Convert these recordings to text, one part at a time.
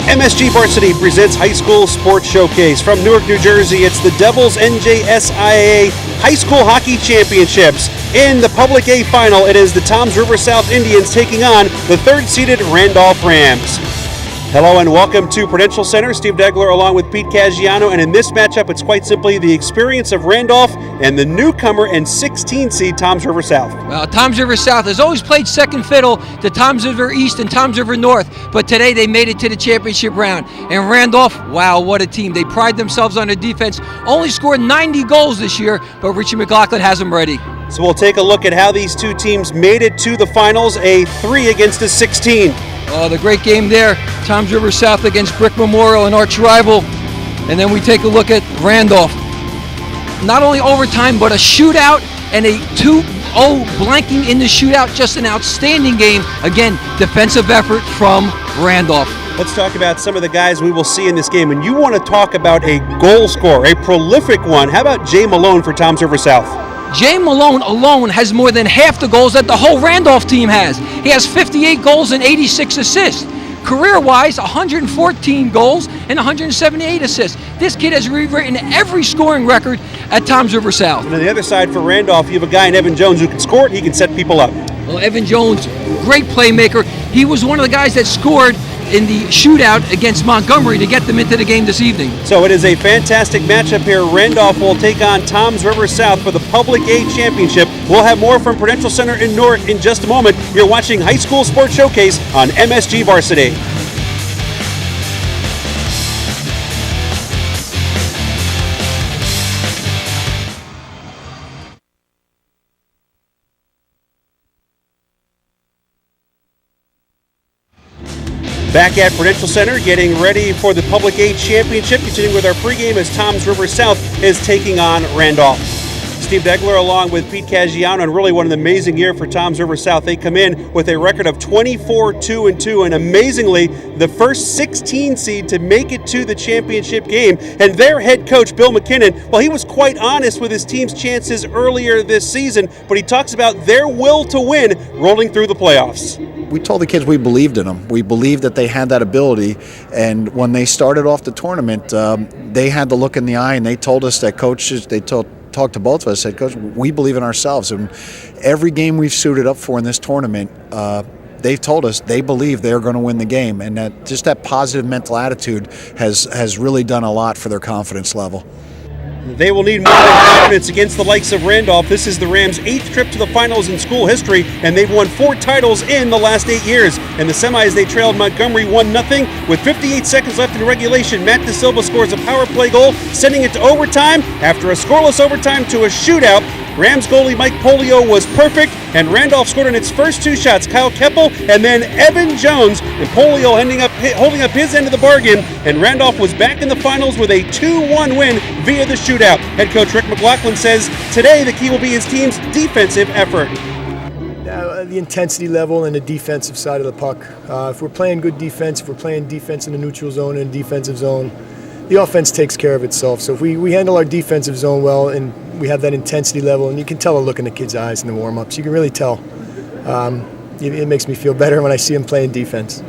MSG Varsity presents High School Sports Showcase. From Newark, New Jersey, it's the Devils NJSIAA High School Hockey Championships. In the Public A Final, it is the Toms River South Indians taking on the third-seeded Randolph Rams. Hello and welcome to Prudential Center. Steve Degler along with Pete Caggiano, and in this matchup, it's quite simply the experience of Randolph and the newcomer and 16-seed Toms River South. Well, Toms River South has always played second fiddle to Toms River East and Toms River North, but today they made it to the championship round. And Randolph, wow, what a team. They pride themselves on their defense, only scored 90 goals this year, but Richie McLaughlin has them ready. So we'll take a look at how these two teams made it to the finals, a 3 against a 16. Oh, the great game there. Toms River South against Brick Memorial, an arch rival. And then we take a look at Randolph. Not only overtime, but a shootout and a 2-0 blanking in the shootout. Just an outstanding game. Again, defensive effort from Randolph. Let's talk about some of the guys we will see in this game. And you want to talk about a goal scorer, a prolific one. How about Jay Malone for Toms River South? Jay Malone alone has more than half the goals that the whole Randolph team has. He has 58 goals and 86 assists. Career-wise, 114 goals and 178 assists. This kid has rewritten every scoring record at Toms River South. And on the other side for Randolph, you have a guy in Evan Jones who can score it, he can set people up. Well, Evan Jones, great playmaker. He was one of the guys that scored in the shootout against Montgomery to get them into the game this evening. So it is a fantastic matchup here. Randolph will take on Toms River South for the Public A Championship. We'll have more from Prudential Center in Newark in just a moment. You're watching High School Sports Showcase on MSG Varsity. Back at Prudential Center, getting ready for the Public A Championship, continuing with our pregame as Toms River South is taking on Randolph. Steve Degler along with Pete Caggiano, and really what an amazing year for Toms River South. They come in with a record of 24-2-2, and amazingly, the first 16 seed to make it to the championship game. And their head coach, Bill McKinnon, well, he was quite honest with his team's chances earlier this season, but he talks about their will to win rolling through the playoffs. We told the kids we believed in them. We believed that they had that ability, and when they started off the tournament, they had the look in the eye, and they told us that coaches, talked to both of us, said, Coach, we believe in ourselves. And every game we've suited up for in this tournament, they've told us they believe they're going to win the game, and that positive mental attitude has really done a lot for their confidence level. They will need more than confidence against the likes of Randolph. This is the Rams' 8th trip to the finals in school history, and they've won 4 titles in the last 8 years. In the semis, they trailed Montgomery 1-0. With 58 seconds left in regulation, Matt DeSilva scores a power play goal, sending it to overtime. After a scoreless overtime to a shootout, Rams goalie Mike Polio was perfect, and Randolph scored on its first 2 shots. Kyle Keppel and then Evan Jones, and Polio holding up his end of the bargain, and Randolph was back in the finals with a 2-1 win via the shootout. Head coach Rick McLaughlin says today the key will be his team's defensive effort. The intensity level and the defensive side of the puck. If we're playing good defense, if we're playing defense in the neutral zone and defensive zone, the offense takes care of itself. So if we handle our defensive zone well and we have that intensity level, and you can tell a look in the kids' eyes in the warm-ups. You can really tell. It makes me feel better when I see them playing defense.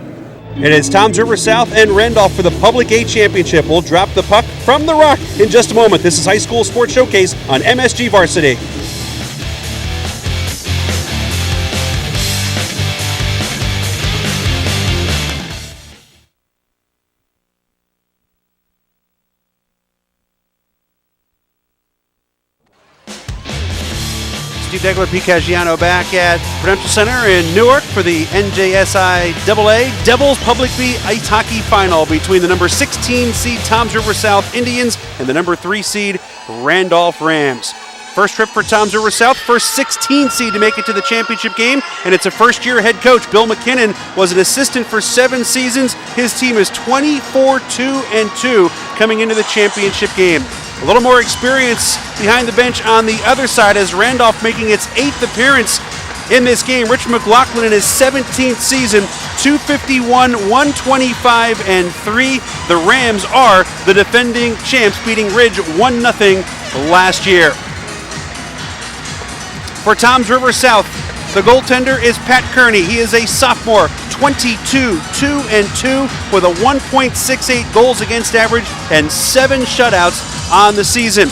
It is Toms River South and Randolph for the Public A Championship. We'll drop the puck from the rock in just a moment. This is High School Sports Showcase on MSG Varsity. Steve Degler, Pete Caggiano back at Prudential Center in Newark for the NJSIAA Devils Public B Ice Hockey Final between the number 16 seed Toms River South Indians and the number 3 seed Randolph Rams. First trip for Toms River South, first 16 seed to make it to the championship game, and it's a first-year head coach. Bill McKinnon was an assistant for 7 seasons. His team is 24-2-2 coming into the championship game. A little more experience behind the bench on the other side as Randolph making its 8th appearance in this game. Richard McLaughlin in his 17th season, 251, 125, and 3. The Rams are the defending champs, beating Ridge 1-0 last year. For Toms River South, The goaltender is Pat Kearney. He is a sophomore, 22-2-2 with a 1.68 goals against average and 7 shutouts on the season.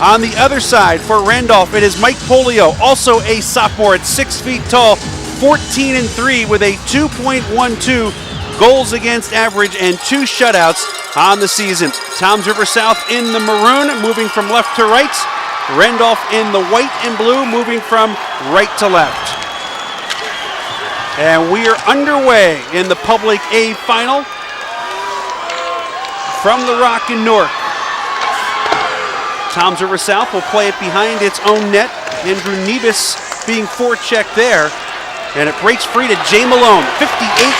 On the other side for Randolph, it is Mike Polio, also a sophomore at 6 feet tall, 14-3 with a 2.12 goals against average and 2 shutouts on the season. Toms River South in the maroon, moving from left to right. Randolph in the white and blue, moving from right to left. And we are underway in the Public A final from the Rock in Newark. Toms River South will play it behind its own net. Andrew Nebus being forechecked there. And it breaks free to Jay Malone. 58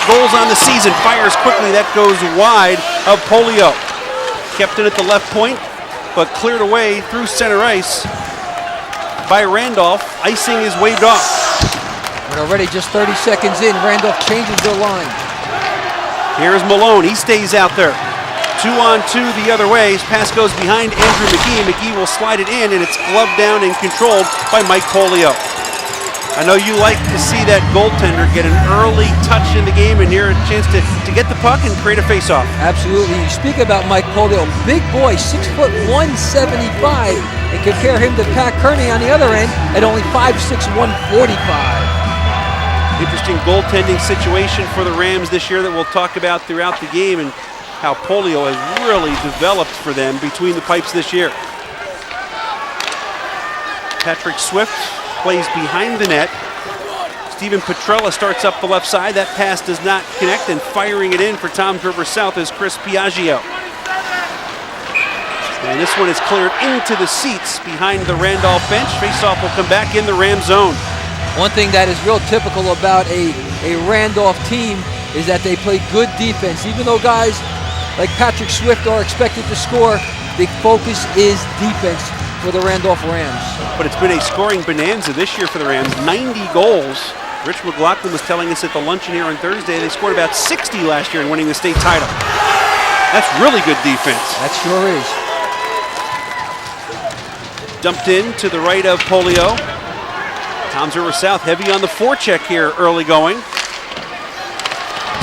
goals on the season. Fires quickly. That goes wide of Polio. Kept it at the left point, but cleared away through center ice by Randolph. Icing is waved off. And already just 30 seconds in, Randolph changes their line. Here's Malone. He stays out there. 2-on-2 the other way. His pass goes behind Andrew McGee. McGee will slide it in, and it's gloved down and controlled by Mike Polio. I know you like to see that goaltender get an early touch in the game and here a chance to get the puck and create a face-off. Absolutely. You speak about Mike Polio, big boy, 6'1", 175, and compare him to Pat Kearney on the other end at only 5'6", 145. Interesting goaltending situation for the Rams this year that we'll talk about throughout the game and how Polio has really developed for them between the pipes this year. Patrick Swift plays behind the net. Stephen Petrella starts up the left side. That pass does not connect, and firing it in for Toms River South is Chris Piaggio. And this one is cleared into the seats behind the Randolph bench. Faceoff will come back in the Ram zone. One thing that is real typical about a Randolph team is that they play good defense. Even though guys like Patrick Swift are expected to score, the focus is defense for the Randolph Rams. But it's been a scoring bonanza this year for the Rams. 90 goals. Rich McLaughlin was telling us at the luncheon here on Thursday they scored about 60 last year in winning the state title. That's really good defense. That sure is. Dumped in to the right of Polio. Toms River South heavy on the forecheck here early going.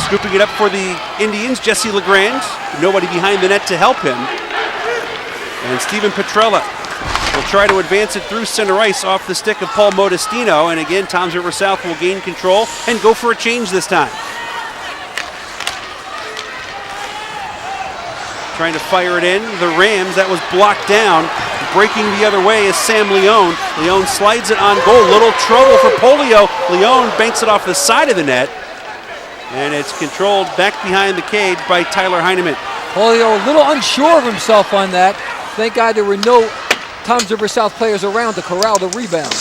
Scooping it up for the Indians, Jesse LeGrand. Nobody behind the net to help him. And Stephen Petrella will try to advance it through center ice off the stick of Paul Modestino. And again, Toms River South will gain control and go for a change this time. Trying to fire it in. The Rams, that was blocked down. Breaking the other way is Sam Leone. Leone slides it on goal. Little trouble for Polio. Leone banks it off the side of the net. And it's controlled back behind the cage by Tyler Heineman. Polio a little unsure of himself on that. Thank God there were no Toms River South players around to corral the rebound.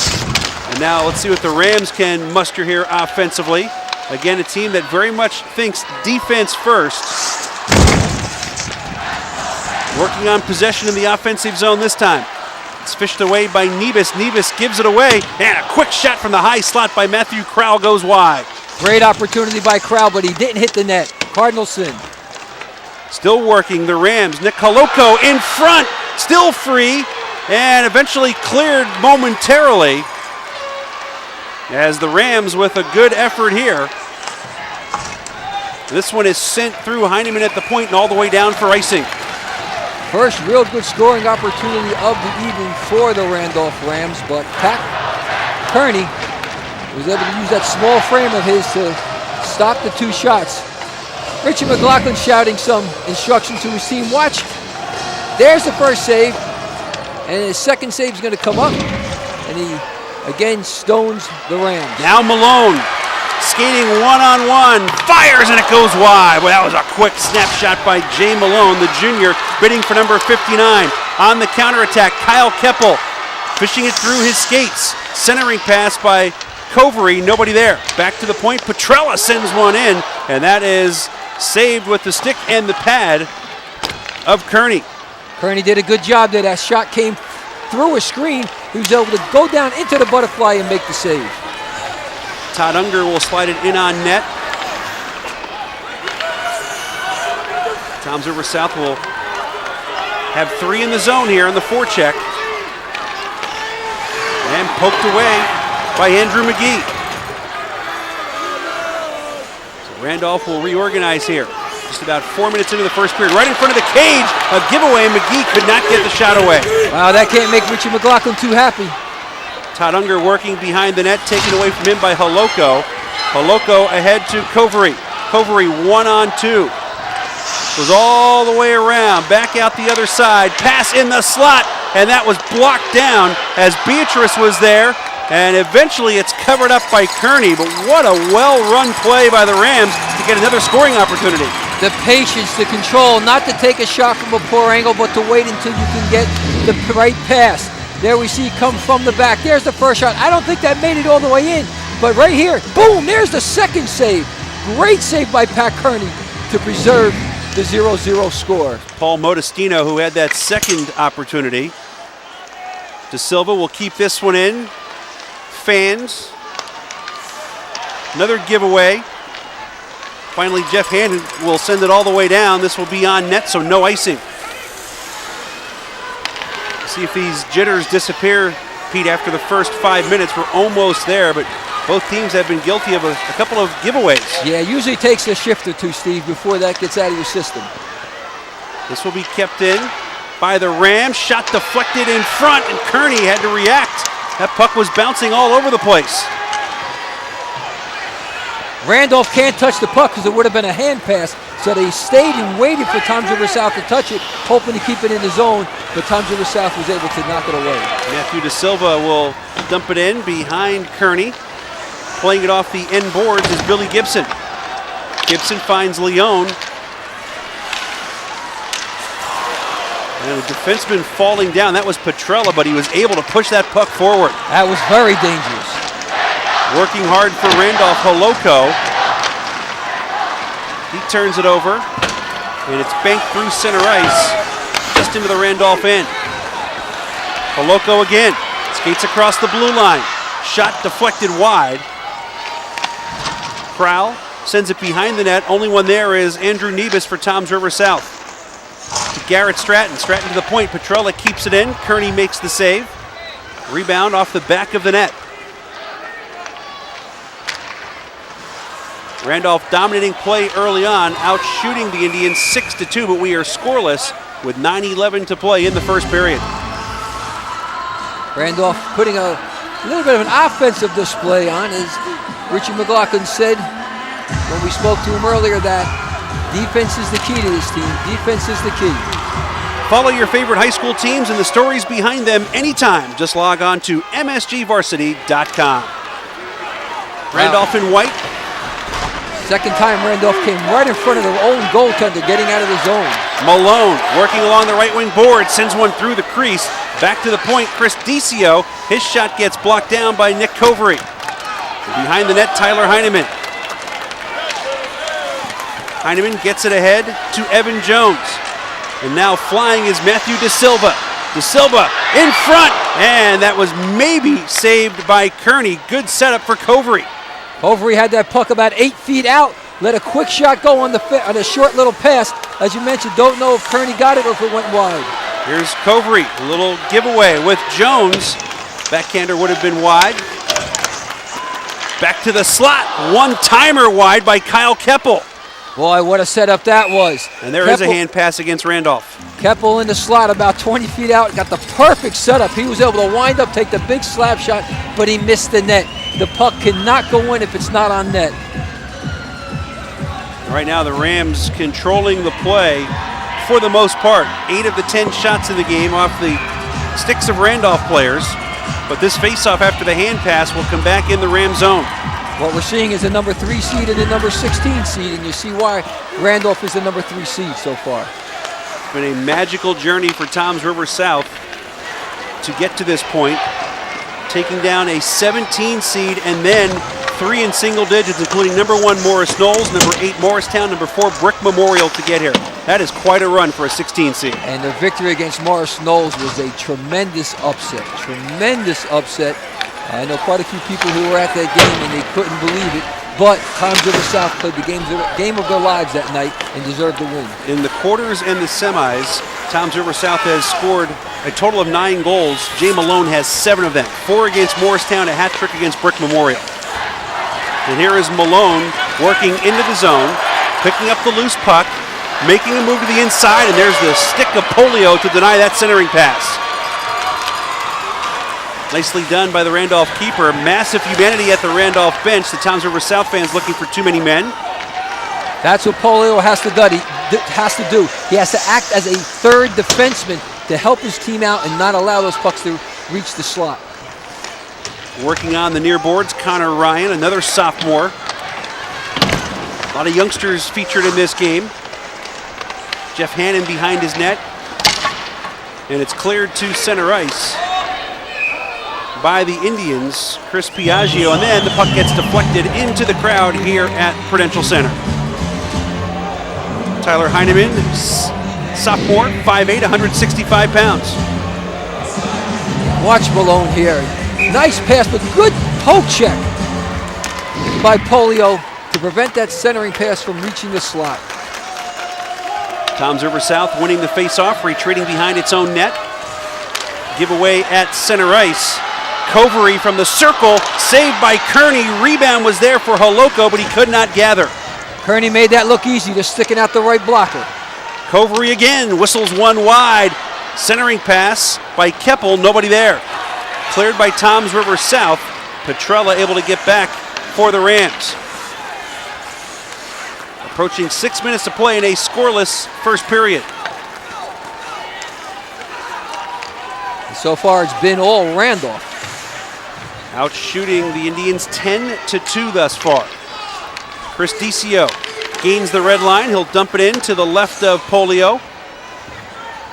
And now let's see what the Rams can muster here offensively. Again, a team that very much thinks defense first. Working on possession in the offensive zone this time. It's fished away by Nebus. Nebus gives it away, and a quick shot from the high slot by Matthew Crowell goes wide. Great opportunity by Crowell, but he didn't hit the net. Cardinalson. Still working, the Rams. Nick Holoko in front, still free, and eventually cleared momentarily. As the Rams with a good effort here. This one is sent through Heineman at the point and all the way down for icing. First real good scoring opportunity of the evening for the Randolph Rams, but Pat Kearney was able to use that small frame of his to stop the 2 shots. Richard McLaughlin shouting some instructions to his team. Watch, there's the first save, and his second save is going to come up, and he again stones the Rams. Now Malone skating one-on-one, fires, and it goes wide. Well, that was a quick snapshot by Jay Malone, the junior, bidding for number 59. On the counterattack, Kyle Keppel fishing it through his skates. Centering pass by Covery, nobody there. Back to the point, Petrella sends one in, and that is saved with the stick and the pad of Kearney. Kearney did a good job there. That shot came through a screen. He was able to go down into the butterfly and make the save. Todd Unger will slide it in on net. Toms River South will have 3 in the zone here in the forecheck. And poked away by Andrew McGee. Randolph will reorganize here. Just about 4 minutes into the first period. Right in front of the cage, a giveaway. McGee could not get the shot away. Wow, that can't make Richie McLaughlin too happy. Todd Unger working behind the net, taken away from him by Holoko. Holoko ahead to Covery. Covery 1-on-2. Goes all the way around, back out the other side. Pass in the slot, and that was blocked down as Beatrice was there. And eventually it's covered up by Kearney, but what a well-run play by the Rams to get another scoring opportunity. The patience, the control, not to take a shot from a poor angle, but to wait until you can get the right pass. There we see come from the back. There's the first shot. I don't think that made it all the way in, but right here, boom, there's the second save. Great save by Pat Kearney to preserve the 0-0 score. Paul Modestino, who had that second opportunity. De Silva will keep this one in. Fans. Another giveaway. Finally, Jeff Hannon will send it all the way down. This will be on net, so no icing. See if these jitters disappear, Pete, after the first 5 minutes. We're almost there, but both teams have been guilty of a couple of giveaways. Yeah, it usually takes a shift or two, Steve, before that gets out of your system. This will be kept in by the Rams. Shot deflected in front, and Kearney had to react. That puck was bouncing all over the place. Randolph can't touch the puck because it would have been a hand pass, so they stayed and waited for Toms River South to touch it, hoping to keep it in the zone, but Toms River South was able to knock it away. Matthew De Silva will dump it in behind Kearney. Playing it off the end boards is Billy Gibson. Gibson finds Leone. And a defenseman falling down. That was Petrella, but he was able to push that puck forward. That was very dangerous. Working hard for Randolph. Holoko. He turns it over, and it's banked through center ice, just into the Randolph end. Holoko again. Skates across the blue line. Shot deflected wide. Crowell sends it behind the net. Only one there is Andrew Nebus for Toms River South. To Garrett Stratton. Stratton to the point. Petrella keeps it in. Kearney makes the save. Rebound off the back of the net. Randolph dominating play early on, out shooting the Indians 6-2, but we are scoreless with 9:11 to play in the first period. Randolph putting a little bit of an offensive display on, as Richie McLaughlin said when we spoke to him earlier, that defense is the key to this team. Defense is the key. Follow your favorite high school teams and the stories behind them anytime. Just log on to msgvarsity.com. Randolph in white. Second time Randolph came right in front of their own goaltender, getting out of the zone. Malone working along the right wing board, sends one through the crease. Back to the point, Chris Decio. His shot gets blocked down by Nick Covery. Behind the net, Tyler Heineman. Heineman gets it ahead to Evan Jones. And now flying is Matthew De Silva. De Silva in front, and that was maybe saved by Kearney. Good setup for Covery. Covery had that puck about 8 feet out. Let a quick shot go on a short little pass. As you mentioned, don't know if Kearney got it or if it went wide. Here's Covery, a little giveaway with Jones. Backhander would have been wide. Back to the slot. One-timer wide by Kyle Keppel. Boy, what a setup that was. And there is a hand pass against Randolph. Keppel in the slot about 20 feet out. Got the perfect setup. He was able to wind up, take the big slap shot, but he missed the net. The puck cannot go in if it's not on net. Right now, the Rams controlling the play for the most part. 8 of the 10 shots in the game off the sticks of Randolph players. But this faceoff after the hand pass will come back in the Ram zone. What we're seeing is a number 3 seed and a number 16 seed, and you see why Randolph is the number 3 seed so far. It's been a magical journey for Toms River South to get to this point, taking down a 17 seed and then 3 in single digits, including number 1 Morris Knolls, number 8 Morristown, number 4 Brick Memorial to get here. That is quite a run for a 16 seed. And the victory against Morris Knolls was a tremendous upset. Tremendous upset. I know quite a few people who were at that game and they couldn't believe it. But Toms River South played the game of their lives that night and deserved the win. In the quarters and the semis, Toms River South has scored a total of 9 goals. Jay Malone has 7 of them. 4 against Morristown, a hat trick against Brick Memorial. And here is Malone working into the zone, picking up the loose puck, making a move to the inside, and there's the stick of Polio to deny that centering pass. Nicely done by the Randolph keeper. Massive humanity at the Randolph bench. The Toms River South fans looking for too many men. That's what Polio has to do. He has to act as a third defenseman to help his team out and not allow those pucks to reach the slot. Working on the near boards, Connor Ryan, another sophomore. A lot of youngsters featured in this game. Jeff Hannon behind his net. And it's cleared to center ice by the Indians, Chris Piaggio, and then the puck gets deflected into the crowd here at Prudential Center. Tyler Heineman, sophomore, 5'8", 165 pounds. Watch Malone here. Nice pass, but good poke check by Polio to prevent that centering pass from reaching the slot. Toms River South winning the face-off, retreating behind its own net. Giveaway at center ice. Covery from the circle, saved by Kearney. Rebound was there for Holoko, but he could not gather. Kearney made that look easy, just sticking out the right blocker. Covery again, whistles one wide. Centering pass by Keppel, nobody there. Cleared by Toms River South. Petrella able to get back for the Rams. Approaching 6 minutes to play in a scoreless first period. And so far it's been all Randolph. Out shooting the Indians 10-2 thus far. Chris Decio gains the red line. He'll dump it in to the left of Polio.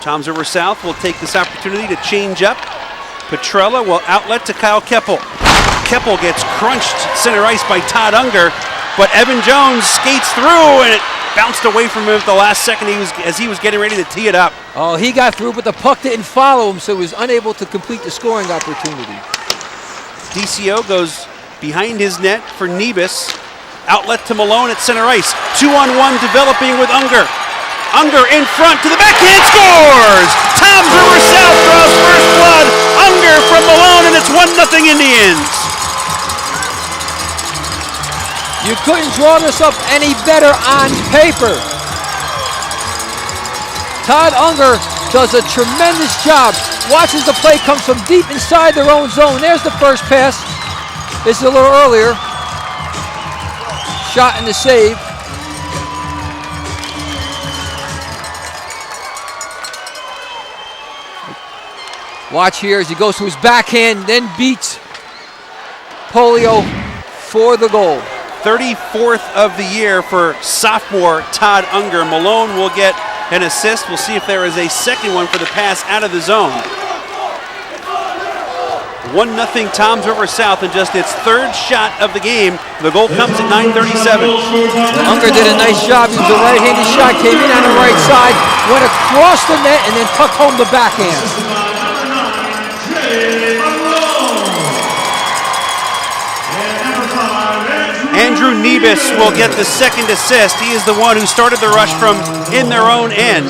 Toms River South will take this opportunity to change up. Petrella will outlet to Kyle Keppel. Keppel gets crunched center ice by Todd Unger, but Evan Jones skates through and it bounced away from him at the last second as he was getting ready to tee it up. Oh, he got through, but the puck didn't follow him, so he was unable to complete the scoring opportunity. DCO goes behind his net for Nebus. Outlet to Malone at center ice. 2-on-1 developing with Unger. Unger in front to the backhand, scores! Toms River South draws first blood. Unger from Malone, and it's 1-0 Indians. You couldn't draw this up any better on paper. Todd Unger does a tremendous job. Watches the play comes from deep inside their own zone. There's the first pass. This is a little earlier. Shot and the save. Watch here as he goes to his backhand, then beats Polio for the goal. 34th of the year for sophomore Todd Unger. Malone will get an assist. We'll see if there is a second one for the pass out of the zone. 1-0 Toms River South in just its third shot of the game. The goal comes at 9:37. Unger did a nice job. It was a right-handed shot, came in on the right side, went across the net, and then tucked home the backhand. Andrew Nebus will get the second assist. He is the one who started the rush from in their own end.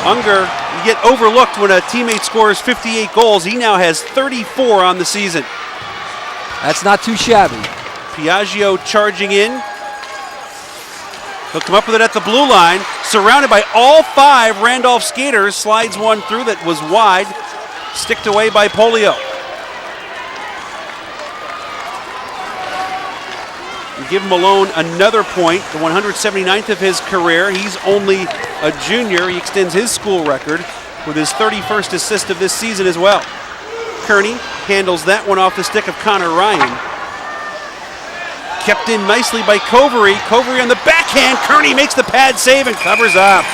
Unger, you get overlooked when a teammate scores 58 goals. He now has 34 on the season. That's not too shabby. Piaggio charging in. He'll come up with it at the blue line. Surrounded by all 5 Randolph skaters. Slides one through that was wide. Sticked away by Polio. Give Malone another point, the 179th of his career. He's only a junior. He extends his school record with his 31st assist of this season as well. Kearney handles that one off the stick of Connor Ryan. Kept in nicely by Covery. Covery on the backhand. Kearney makes the pad save and covers up.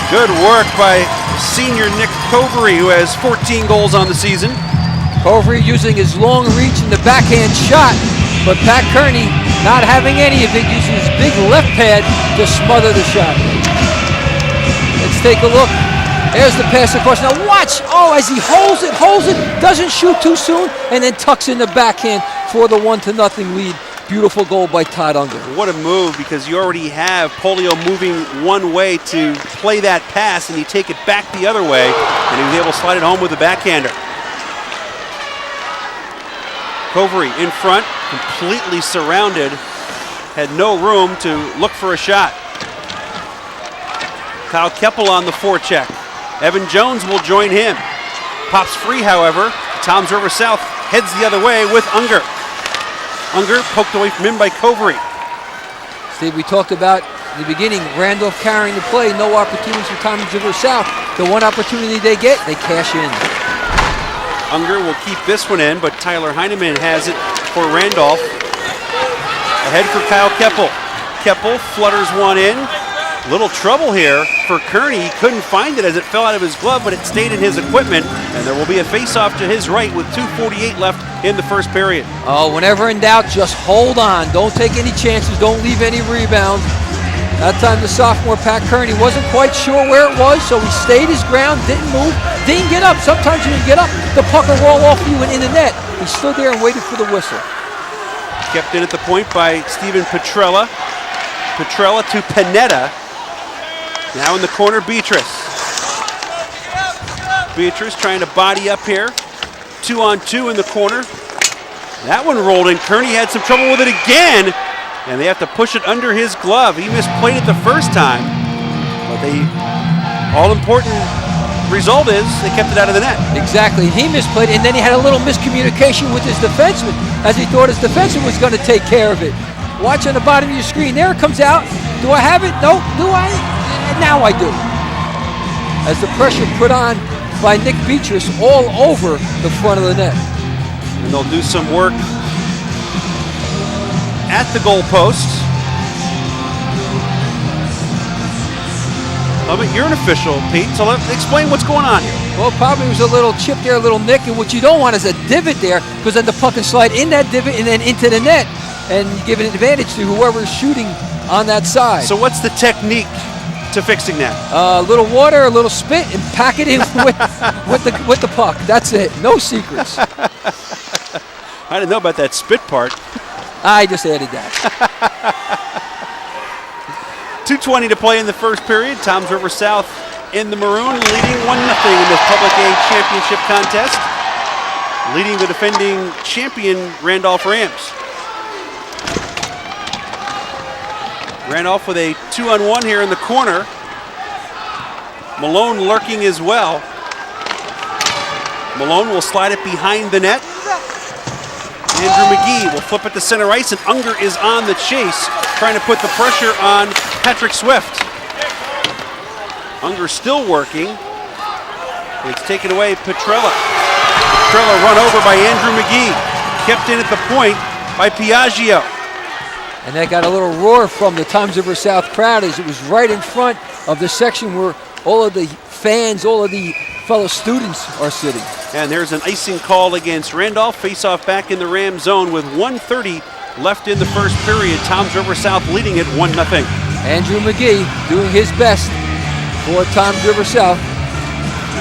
Good work by senior Nick Covery, who has 14 goals on the season. Covery using his long reach in the backhand shot, but Pat Kearney not having any of it, using his big left pad to smother the shot. Let's take a look. There's the pass across. Now watch, as he holds it, doesn't shoot too soon, and then tucks in the backhand for the 1-0 lead. Beautiful goal by Todd Unger. What a move, because you already have Polio moving one way to play that pass, and you take it back the other way, and he was able to slide it home with the backhander. Covery in front, completely surrounded, had no room to look for a shot. Kyle Keppel on the forecheck. Evan Jones will join him. Pops free, however. Toms River South heads the other way with Unger. Unger poked away from him by Covery. Steve, we talked about in the beginning, Randolph carrying the play, no opportunities for Toms River South. The one opportunity they get, they cash in. Unger will keep this one in, but Tyler Heineman has it for Randolph. Ahead for Kyle Keppel. Keppel flutters one in. Little trouble here for Kearney. He couldn't find it as it fell out of his glove, but it stayed in his equipment, and there will be a face-off to his right with 2:48 left in the first period. Oh, whenever in doubt, just hold on. Don't take any chances. Don't leave any rebounds. That time the sophomore, Pat Kearney, wasn't quite sure where it was, so he stayed his ground, didn't move, didn't get up. Sometimes when you get up, the puck will roll off you and in the net. He stood there and waited for the whistle. Kept in at the point by Steven Petrella. Petrella to Panetta. Now in the corner, Beatrice. Beatrice trying to body up here. 2-on-2 in the corner. That one rolled in. Kearney had some trouble with it again, and they have to push it under his glove. He misplayed it the first time, but the all-important result is they kept it out of the net. Exactly. He misplayed, and then he had a little miscommunication with his defenseman, as he thought his defenseman was going to take care of it. Watch on the bottom of your screen. There it comes out. Do I have it? No. Do I? Now I do. As the pressure put on by Nick Beatrice all over the front of the net. And they'll do some work at the goalposts. You're an official, Pete, so explain what's going on here. Well, probably was a little chip there, a little nick, and what you don't want is a divot there, because then the puck can slide in that divot and then into the net, and give an advantage to whoever's shooting on that side. So what's the technique to fixing that? A little water, a little spit, and pack it in with the puck. That's it. No secrets. I didn't know about that spit part. I just added that. 2:20 to play in the first period. Toms River South in the maroon, leading 1-0 in this Public Aid Championship contest, leading the defending champion Randolph Rams. Randolph with a 2-on-1 here in the corner. Malone lurking as well. Malone will slide it behind the net. Andrew McGee will flip it to center ice, and Unger is on the chase, trying to put the pressure on Patrick Swift. Unger still working. It's taken away, Petrella. Petrella run over by Andrew McGee. Kept in at the point by Piaggio. And that got a little roar from the Toms River South crowd as it was right in front of the section where all of the fans, all of the fellow students are sitting. And there's an icing call against Randolph. Face-off back in the Ram zone with 1:30 left in the first period. Toms River South leading it 1-0. Andrew McGee doing his best for Toms River South.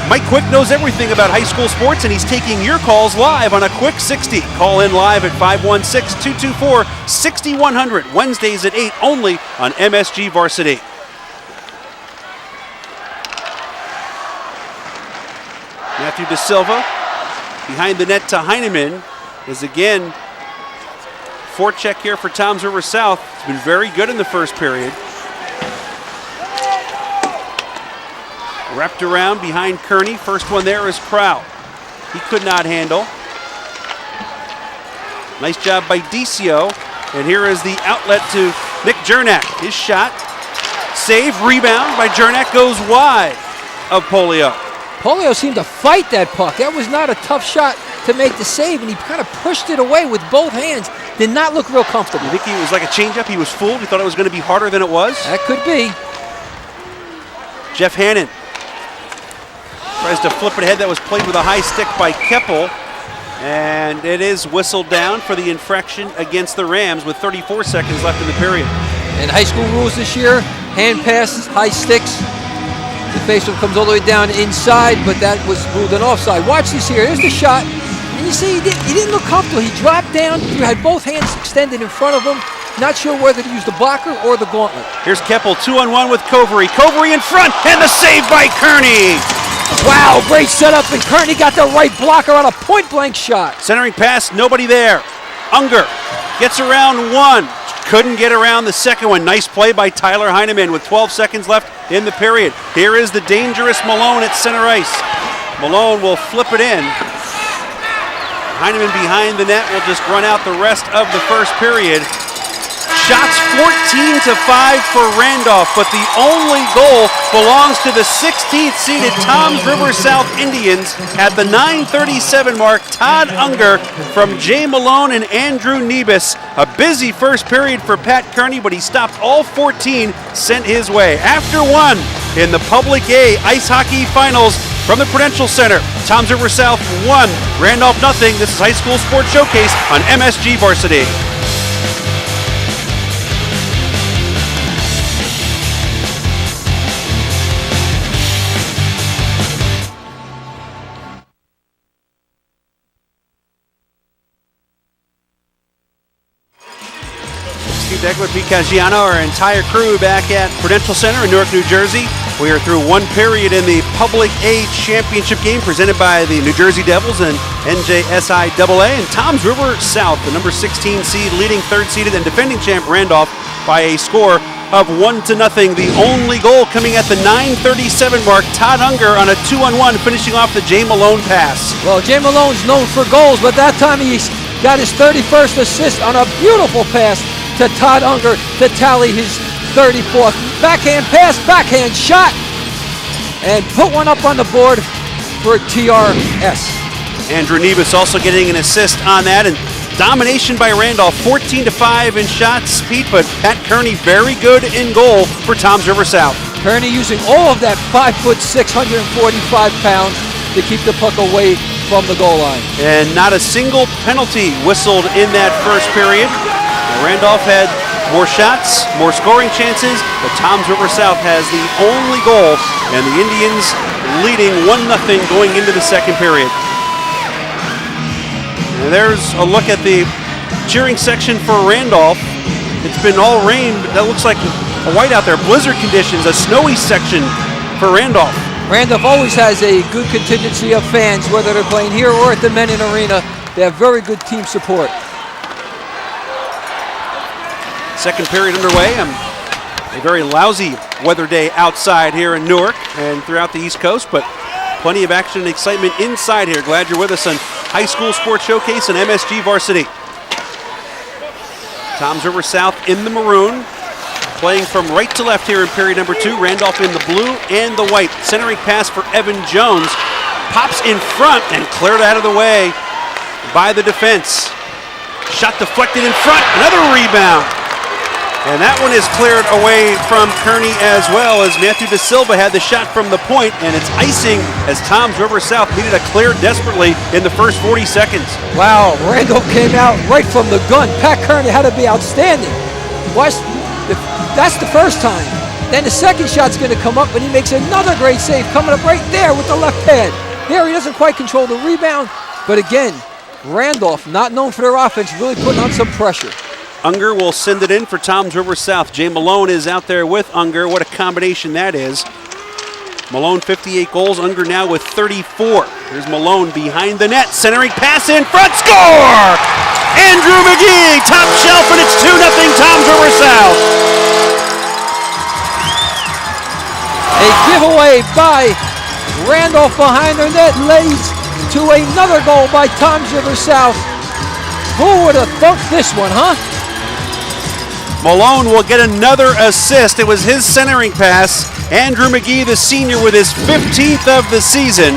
Mike Quick knows everything about high school sports, and he's taking your calls live on a Quick 60. Call in live at 516-224-6100. Wednesdays at 8 only on MSG Varsity. Matthew De Silva behind the net to Heineman is again forecheck here for Toms River South. It's been very good in the first period. Wrapped around behind Kearney. First one there is Crow. He could not handle. Nice job by Decio. And here is the outlet to Nick Jernak. His shot. Save, rebound by Jernak goes wide of Polio. Polio seemed to fight that puck. That was not a tough shot to make the save, and he kind of pushed it away with both hands. Did not look real comfortable. You think it was like a changeup? He was fooled? He thought it was going to be harder than it was? That could be. Jeff Hannon tries to flip it ahead. That was played with a high stick by Keppel. And it is whistled down for the infraction against the Rams with 34 seconds left in the period. And high school rules this year, hand passes, high sticks. The faceoff comes all the way down inside, but that was ruled an offside. Watch this here. Here's the shot. And you see, he didn't look comfortable. He dropped down. He had both hands extended in front of him. Not sure whether to use the blocker or the gauntlet. Here's Keppel, 2-on-1 with Covery. Covery in front, and the save by Kearney. Wow, great setup, and Kearney got the right blocker on a point-blank shot. Centering pass, nobody there. Unger gets around one. Couldn't get around the second one. Nice play by Tyler Heineman with 12 seconds left in the period. Here is the dangerous Malone at center ice. Malone will flip it in. Heineman behind the net will just run out the rest of the first period. Shots 14-5 for Randolph, but the only goal belongs to the 16th seeded Toms River South Indians. At the 9:37 mark, Todd Unger from Jay Malone and Andrew Nebus. A busy first period for Pat Kearney, but he stopped all 14 sent his way. After one in the Public A Ice Hockey Finals from the Prudential Center, Toms River South 1, Randolph nothing. This is High School Sports Showcase on MSG Varsity. Deckwood, Pete Caggiano, our entire crew back at Prudential Center in Newark, New Jersey. We are through one period in the Public A Championship game presented by the New Jersey Devils and NJSI AA. And Toms River South, the number 16 seed, leading third-seeded and defending champ Randolph by a score of 1-0. The only goal coming at the 9:37 mark. Todd Unger on a 2-on-1, finishing off the Jay Malone pass. Well, Jay Malone's known for goals, but that time he's got his 31st assist on a beautiful pass to Todd Unger to tally his 34th. Backhand pass, backhand shot, and put one up on the board for TRS. Andrew Nebus also getting an assist on that, and domination by Randolph, 14-5 in shots, Pete, but Pat Kearney very good in goal for Toms River South. Kearney using all of that 5'6", 145 pounds to keep the puck away from the goal line. And not a single penalty whistled in that first period. Randolph had more shots, more scoring chances, but Toms River South has the only goal, and the Indians leading 1-0 going into the second period. And there's a look at the cheering section for Randolph. It's been all rain, but that looks like a whiteout there. Blizzard conditions, a snowy section for Randolph. Randolph always has a good contingency of fans, whether they're playing here or at the Menin Arena. They have very good team support. Second period underway. A very lousy weather day outside here in Newark and throughout the East Coast, but plenty of action and excitement inside here. Glad you're with us on High School Sports Showcase and MSG Varsity. Toms River South in the maroon, playing from right to left here in period number 2. Randolph in the blue and the white. Centering pass for Evan Jones. Pops in front and cleared out of the way by the defense. Shot deflected in front. Another rebound. And that one is cleared away from Kearney as well, as Matthew De Silva had the shot from the point, and it's icing as Toms River South needed a clear desperately in the first 40 seconds. Wow, Randolph came out right from the gun. Pat Kearney had to be outstanding. That's the first time. Then the second shot's going to come up, and he makes another great save coming up right there with the left pad. There, he doesn't quite control the rebound, but again, Randolph, not known for their offense, really putting on some pressure. Unger will send it in for Toms River South. Jay Malone is out there with Unger. What a combination that is. Malone 58 goals, Unger now with 34. Here's Malone behind the net, centering pass in front, score! Andrew McGee, top shelf, and it's 2-0 Toms River South. A giveaway by Randolph behind their net leads to another goal by Toms River South. Who would have thunk this one, huh? Malone will get another assist. It was his centering pass. Andrew McGee, the senior, with his 15th of the season.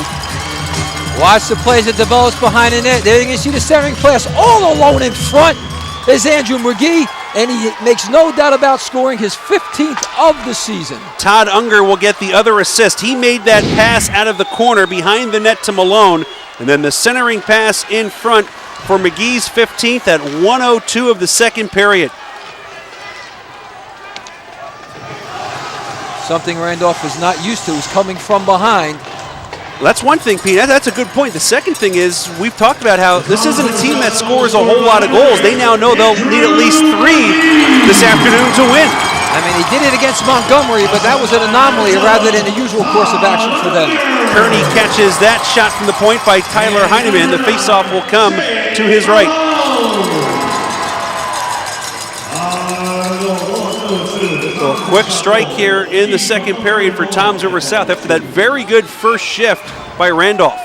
Watch the plays that develops behind the net. There you can see the centering pass all alone in front is Andrew McGee, and he makes no doubt about scoring his 15th of the season. Todd Unger will get the other assist. He made that pass out of the corner behind the net to Malone, and then the centering pass in front for McGee's 15th at 1:02 of the second period. Something Randolph is not used to is coming from behind. That's one thing, Pete. That's a good point. The second thing is we've talked about how this isn't a team that scores a whole lot of goals. They now know they'll need at least 3 this afternoon to win. I mean, he did it against Montgomery, but that was an anomaly rather than the usual course of action for them. Kearney catches that shot from the point by Tyler Heineman. The faceoff will come to his right. So a quick strike here in the second period for Toms River South after that very good first shift by Randolph.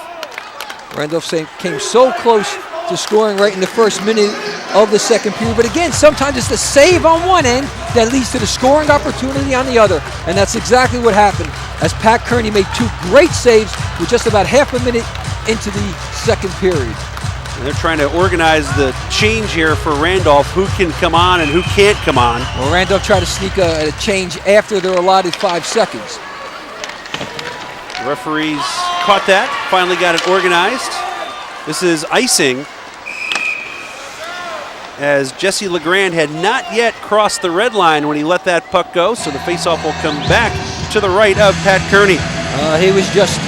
Randolph came so close to scoring right in the first minute of the second period. But again, sometimes it's the save on one end that leads to the scoring opportunity on the other. And that's exactly what happened as Pat Kearney made two great saves with just about half a minute into the second period. And they're trying to organize the change here for Randolph, who can come on and who can't come on. Well, Randolph tried to sneak a change after their allotted 5 seconds. The referees caught that, finally got it organized. This is icing, as Jesse LeGrand had not yet crossed the red line when he let that puck go, so the faceoff will come back to the right of Pat Kearney. He was just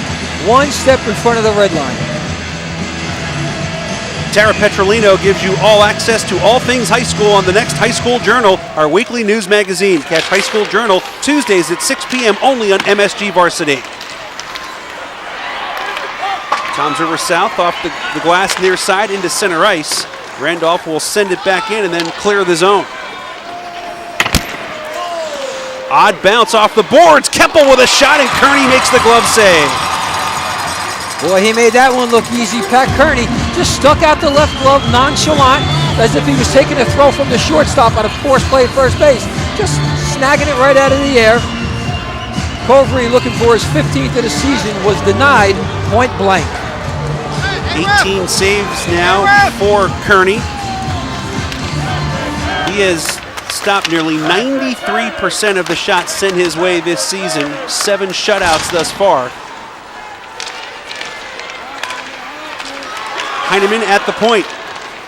one step in front of the red line. Tara Petrolino gives you all access to all things high school on the next High School Journal, our weekly news magazine. Catch High School Journal Tuesdays at 6 p.m. only on MSG Varsity. Toms River South off the glass near side into center ice. Randolph will send it back in and then clear the zone. Odd bounce off the boards. Keppel with a shot, and Kearney makes the glove save. Boy, he made that one look easy. Pat Kearney just stuck out the left glove nonchalant, as if he was taking a throw from the shortstop on a forced play at first base. Just snagging it right out of the air. Covery, looking for his 15th of the season, was denied point blank. 18 saves now for Kearney. He has stopped nearly 93% of the shots sent his way this season. 7 shutouts thus far. Heineman at the point.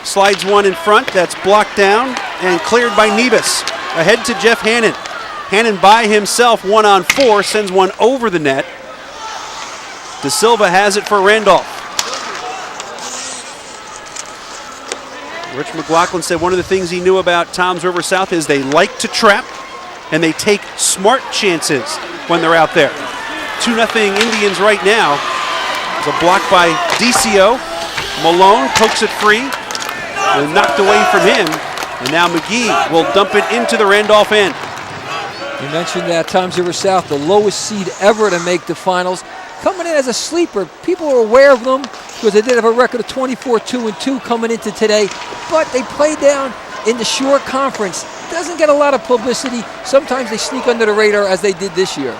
Slides one in front. That's blocked down and cleared by Nevis. Ahead to Jeff Hannon. Hannon by himself, 1-on-4, sends one over the net. De Silva has it for Randolph. Rich McLaughlin said one of the things he knew about Toms River South is they like to trap and they take smart chances when they're out there. 2-0 Indians right now. There's a block by DCO. Malone pokes it free and knocked away from him. And now McGee will dump it into the Randolph end. You mentioned that Toms River South, the lowest seed ever to make the finals. Coming in as a sleeper. People are aware of them because they did have a record of 24-2-2 coming into today. But they play down in the Shore Conference. Doesn't get a lot of publicity. Sometimes they sneak under the radar as they did this year.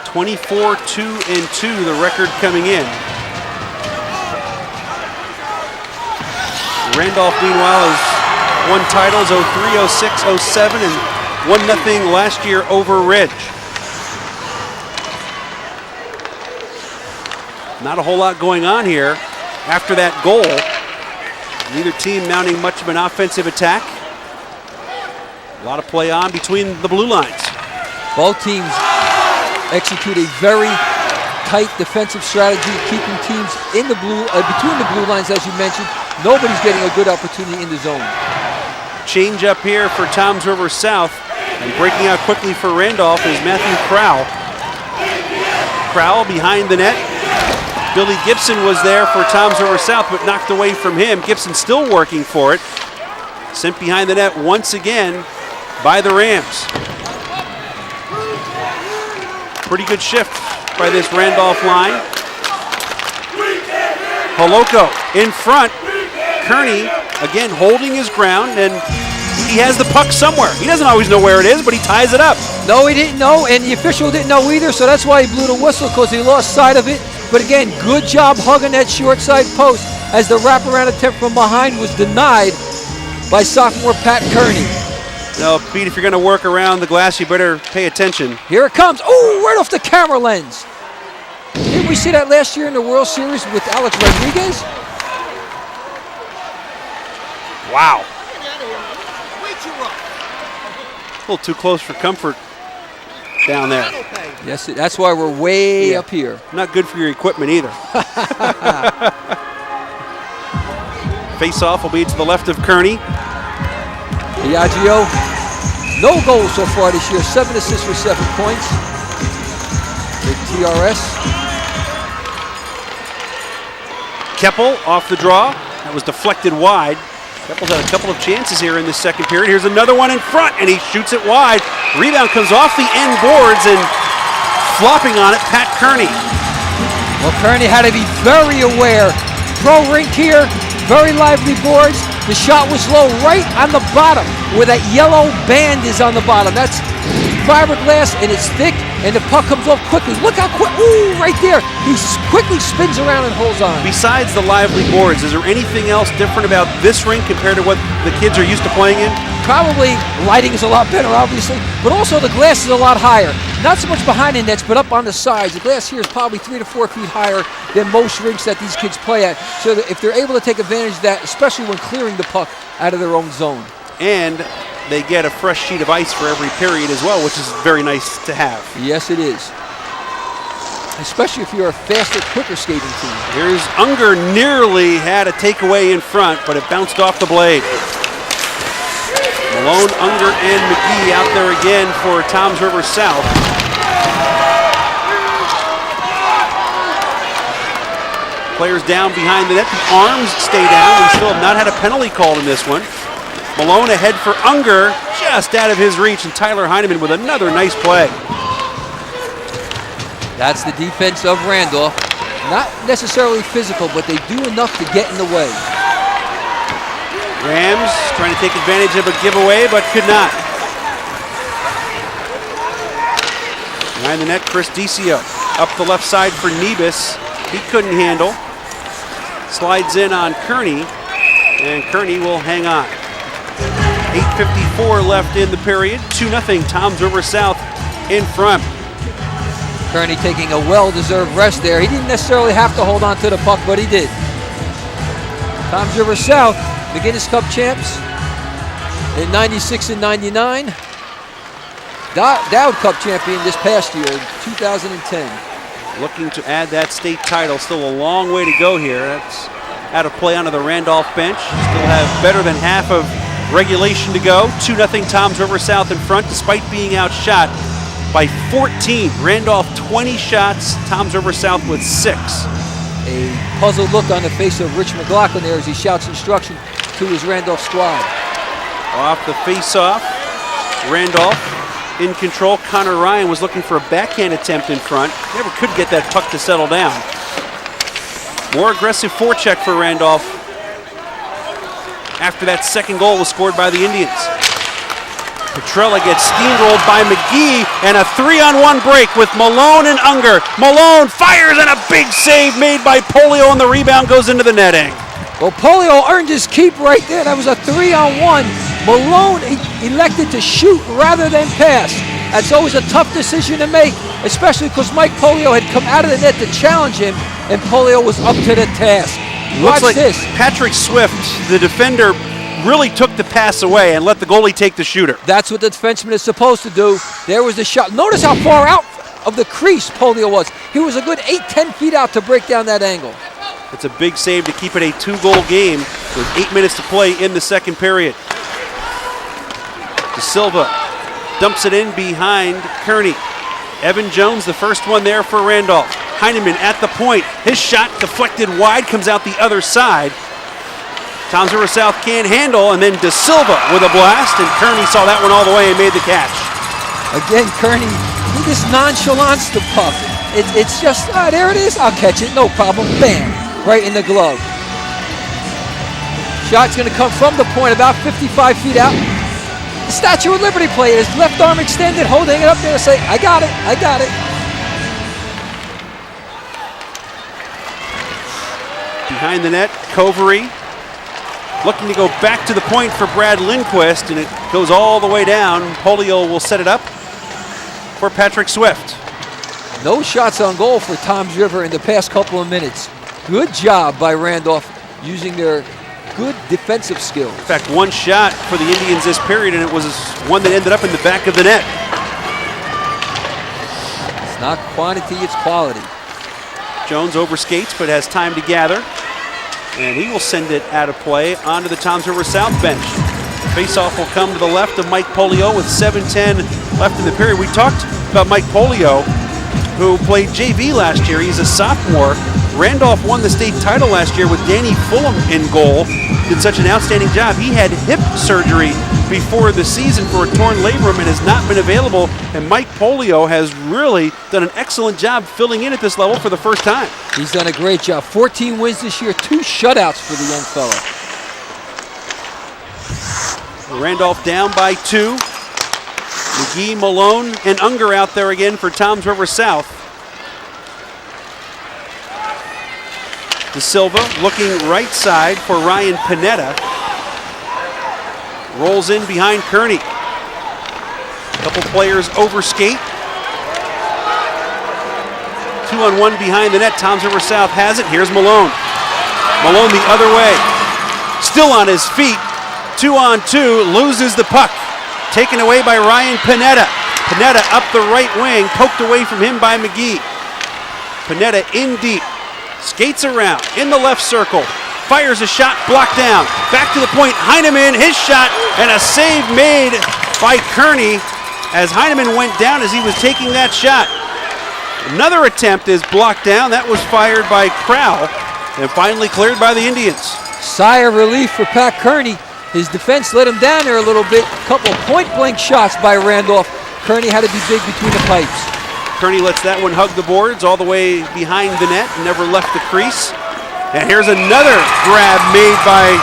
24-2-2, the record coming in. Randolph, meanwhile, has won titles 03, 06, 07, and 1-0 last year over Ridge. Not a whole lot going on here after that goal. Neither team mounting much of an offensive attack. A lot of play on between the blue lines. Both teams execute a very tight defensive strategy, keeping teams in the blue, between the blue lines, as you mentioned. Nobody's getting a good opportunity in the zone. Change up here for Toms River South. And breaking out quickly for Randolph is Matthew Crowell. Crowell behind the net. Billy Gibson was there for Toms River South, but knocked away from him. Gibson still working for it. Sent behind the net once again by the Rams. Pretty good shift by this Randolph line. Holoko in front. Kearney, again, holding his ground, and he has the puck somewhere. He doesn't always know where it is, but he ties it up. No, he didn't know, and the official didn't know either, so that's why he blew the whistle, because he lost sight of it. But again, good job hugging that short side post as the wraparound attempt from behind was denied by sophomore Pat Kearney. No, Pete, if you're going to work around the glass, you better pay attention. Here it comes. Oh, right off the camera lens. Didn't we see that last year in the World Series with Alex Rodriguez? Wow. A little too close for comfort down there. Yes, that's why we're way up here. Not good for your equipment either. Face-off will be to the left of Kearney. Caggiano No goals so far this year. 7 assists for 7 points. Big TRS. Keppel off the draw. That was deflected wide. Keppel's had a couple of chances here in the second period. Here's another one in front, and he shoots it wide. Rebound comes off the end boards, and flopping on it, Pat Kearney. Well, Kearney had to be very aware. Pro rink here, very lively boards. The shot was low right on the bottom where that yellow band is on the bottom. That's fiberglass and it's thick and the puck comes off quickly. Look how quick, ooh, right there. He quickly spins around and holds on. Besides the lively boards, is there anything else different about this rink compared to what the kids are used to playing in? Probably lighting is a lot better, obviously, but also the glass is a lot higher. Not so much behind the nets, but up on the sides. The glass here is probably 3 to 4 feet higher than most rinks that these kids play at. So that if they're able to take advantage of that, especially when clearing the puck out of their own zone. And they get a fresh sheet of ice for every period as well, which is very nice to have. Yes, it is. Especially if you're a faster, quicker skating team. Here's Unger, nearly had a takeaway in front, but it bounced off the blade. Malone, Unger, and McGee out there again for Toms River South. Players down behind the net. The arms stay down. We still have not had a penalty called in this one. Malone ahead for Unger, just out of his reach, and Tyler Heineman with another nice play. That's the defense of Randolph. Not necessarily physical, but they do enough to get in the way. Rams trying to take advantage of a giveaway, but could not. Behind the net, Chris Decio. Up the left side for Nebus. He couldn't handle. Slides in on Kearney, and Kearney will hang on. 8:54 left in the period. 2-0 Toms River South in front. Kearney taking a well-deserved rest there. He didn't necessarily have to hold on to the puck, but he did. Toms River South, McGinnis Cup champs in 96 and 99. Dowd Cup champion this past year in 2010. Looking to add that state title. Still a long way to go here. That's out of play onto the Randolph bench. Still have better than half of regulation to go. 2-0 Toms River South in front despite being outshot by 14. Randolph 20 shots, Toms River South with 6. A puzzled look on the face of Rich McLaughlin there as he shouts instruction to his Randolph squad. Off the face-off, Randolph in control. Connor Ryan was looking for a backhand attempt in front. Never could get that puck to settle down. More aggressive forecheck for Randolph after that second goal was scored by the Indians. Petrella gets steamrolled by McGee, and a 3-on-1 break with Malone and Unger. Malone fires, and a big save made by Polio, and the rebound goes into the netting. Well, Polio earned his keep right there. That was a 3-on-1. Malone elected to shoot rather than pass. That's always a tough decision to make, especially because Mike Polio had come out of the net to challenge him, and Polio was up to the task. Looks like this. Patrick Swift, the defender, really took the pass away and let the goalie take the shooter. That's what the defenseman is supposed to do. There was the shot. Notice how far out of the crease Polio was. He was a good 8-10 feet out to break down that angle. It's a big save to keep it a 2-goal game with 8 minutes to play in the second period. De Silva dumps it in behind Kearney. Evan Jones, the first one there for Randolph. Heineman at the point. His shot deflected wide, comes out the other side. Toms River South can't handle, and then De Silva with a blast, and Kearney saw that one all the way and made the catch. Again, Kearney, he just nonchalants the puck. It's just, there it is, I'll catch it, no problem, bam, right in the glove. Shot's gonna come from the point about 55 feet out. The Statue of Liberty player, his left arm extended, holding it up there to say, I got it, I got it. Behind the net, Covery looking to go back to the point for Brad Lindquist, and it goes all the way down. Polio will set it up for Patrick Swift. No shots on goal for Toms River in the past couple of minutes. Good job by Randolph using their good defensive skills. In fact, one shot for the Indians this period, and it was one that ended up in the back of the net. It's not quantity, it's quality. Jones overskates, but has time to gather. And he will send it out of play onto the Toms River South bench. Faceoff will come to the left of Mike Polio with 7:10 left in the period. We talked about Mike Polio, who played JV last year. He's a sophomore. Randolph won the state title last year with Danny Fulham in goal. Did such an outstanding job. He had hip surgery before the season for a torn labrum and has not been available. And Mike Polio has really done an excellent job filling in at this level for the first time. He's done a great job. 14 wins this year, 2 shutouts for the young fella. Randolph down by 2. McGee, Malone, and Unger out there again for Toms River South. De Silva looking right side for Ryan Panetta. Rolls in behind Kearney. Couple players overskate. 2-on-1 behind the net. Toms River South has it. Here's Malone. Malone the other way. Still on his feet. 2-on-2, loses the puck. Taken away by Ryan Panetta. Panetta up the right wing, poked away from him by McGee. Panetta in deep, skates around in the left circle, fires a shot, blocked down. Back to the point, Heineman, his shot, and a save made by Kearney as Heineman went down as he was taking that shot. Another attempt is blocked down. That was fired by Crowell and finally cleared by the Indians. Sigh of relief for Pat Kearney. His defense let him down there a little bit. Couple point-blank shots by Randolph. Kearney had to be big between the pipes. Kearney lets that one hug the boards all the way behind the net, never left the crease. And here's another grab made by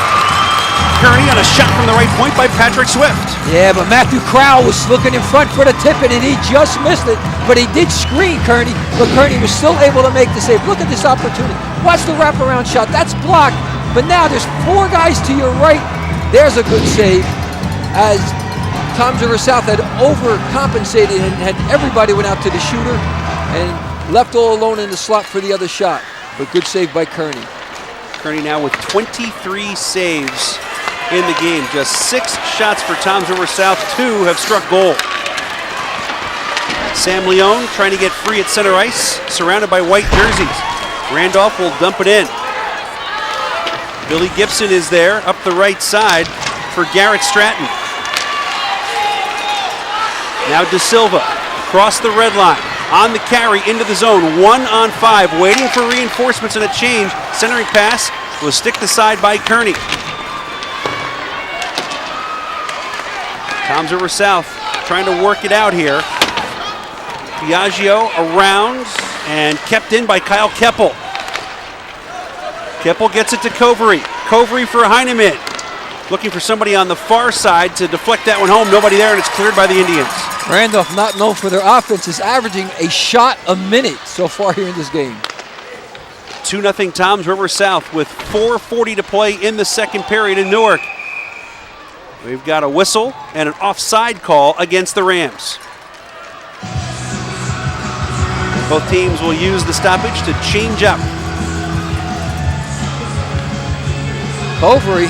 Kearney on a shot from the right point by Patrick Swift. Yeah, but Matthew Crowell was looking in front for the tip-in, and he just missed it. But he did screen Kearney, but Kearney was still able to make the save. Look at this opportunity. Watch the wraparound shot. That's blocked, but now there's 4 guys to your right. There's a good save as Toms River South had overcompensated and had everybody went out to the shooter and left all alone in the slot for the other shot. But good save by Kearney. Kearney now with 23 saves in the game. Just 6 shots for Toms River South. 2 have struck goal. Sam Leone trying to get free at center ice, surrounded by white jerseys. Randolph will dump it in. Billy Gibson is there up the right side for Garrett Stratton. Now De Silva across the red line. On the carry into the zone. 1-on-5. Waiting for reinforcements and a change. Centering pass was sticked aside by Kearney. Toms River South trying to work it out here. Biagio around and kept in by Kyle Keppel. Keppel gets it to Covery. Covery for Heineman. Looking for somebody on the far side to deflect that one home. Nobody there, and it's cleared by the Indians. Randolph, not known for their offense, is averaging a shot a minute so far here in this game. 2-0 Toms River South with 4:40 to play in the second period in Newark. We've got a whistle and an offside call against the Rams. Both teams will use the stoppage to change up. Covery.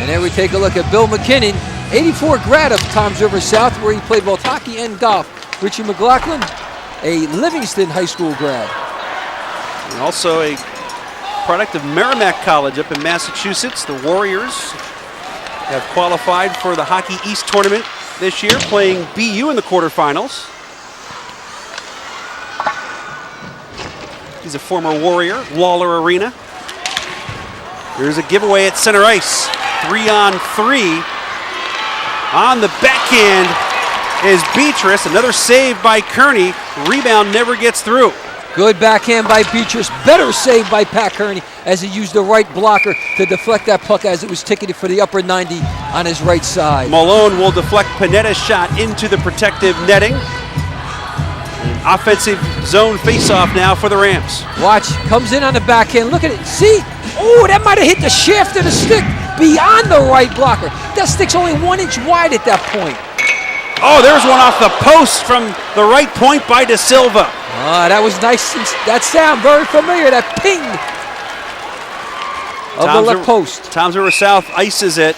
And then we take a look at Bill McKinnon, 84 grad of Toms River South, where he played both hockey and golf. Richie McLaughlin, a Livingston High School grad. And also a product of Merrimack College up in Massachusetts. The Warriors have qualified for the Hockey East tournament this year, playing BU in the quarterfinals. He's a former Warrior, Lawler Arena. Here's a giveaway at center ice. 3-on-3. On the backhand is Beatrice. Another save by Kearney. Rebound never gets through. Good backhand by Beatrice. Better save by Pat Kearney as he used the right blocker to deflect that puck as it was ticketed for the upper 90 on his right side. Malone will deflect Panetta's shot into the protective netting. An offensive zone faceoff now for the Rams. Watch, comes in on the backhand. Look at it. See? Oh, that might have hit the shaft of the stick beyond the right blocker. That stick's only 1 inch wide at that point. Oh, there's one off the post from the right point by De Silva. That was nice. That sound very familiar. That ping of the left post. Toms River South ices it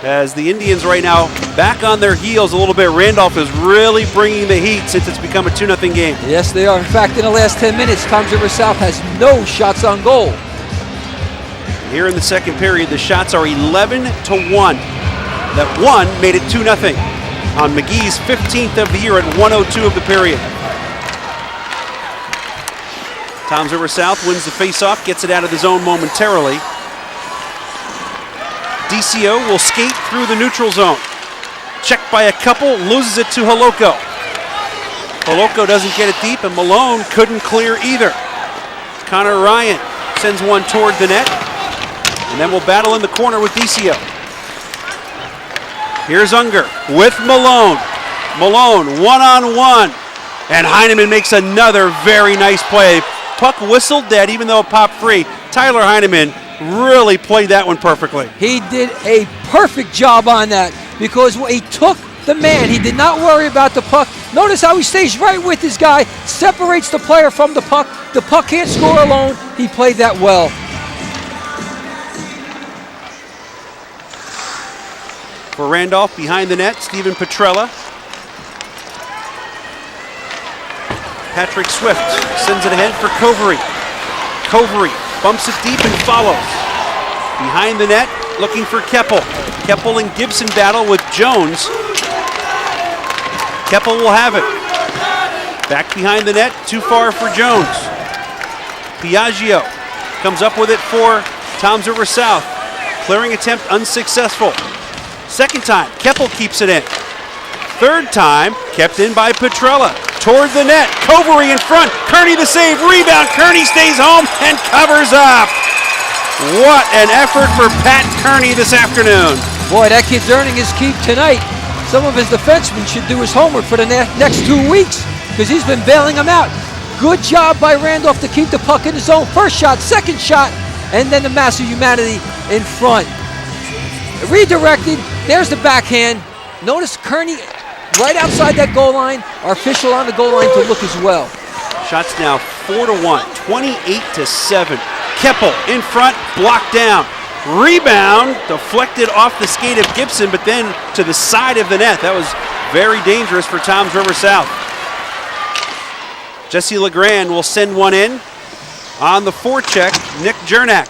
as the Indians right now back on their heels a little bit. Randolph is really bringing the heat since it's become a 2-0 game. Yes, they are. In fact, in the last 10 minutes, Toms River South has no shots on goal. Here in the second period, the shots are 11-1. that one made it 2-0 on McGee's 15th of the year at 1:02 of the period. Toms River South wins the faceoff, gets it out of the zone momentarily. DCO will skate through the neutral zone. Checked by a couple, loses it to Holoko. Holoko doesn't get it deep, and Malone couldn't clear either. Connor Ryan sends one toward the net, and then we'll battle in the corner with DCO. Here's Unger with Malone. Malone one-on-one, and Heineman makes another very nice play. Puck whistled dead, even though it popped free. Tyler Heineman really played that one perfectly. He did a perfect job on that because he took the man. He did not worry about the puck. Notice how he stays right with his guy, separates the player from the puck. The puck can't score alone. He played that well. For Randolph, behind the net, Steven Petrella. Patrick Swift sends it ahead for Covery. Covery bumps it deep and follows. Behind the net, looking for Keppel. Keppel and Gibson battle with Jones. Keppel will have it. Back behind the net, too far for Jones. Piaggio comes up with it for Toms River South. Clearing attempt unsuccessful. Second time, Keppel keeps it in. Third time, kept in by Petrella. Toward the net, Covery in front. Kearney the save, rebound. Kearney stays home and covers up. What an effort for Pat Kearney this afternoon. Boy, that kid's earning his keep tonight. Some of his defensemen should do his homework for the next 2 weeks because he's been bailing them out. Good job by Randolph to keep the puck in the zone. First shot, second shot, and then the massive humanity in front. Redirected, there's the backhand. Notice Kearney right outside that goal line. Our official on the goal line to look as well. Shots now 4-1, 28-7. Keppel in front, blocked down. Rebound, deflected off the skate of Gibson, but then to the side of the net. That was very dangerous for Toms River South. Jesse LeGrand will send one in. On the forecheck, Nick Jernak.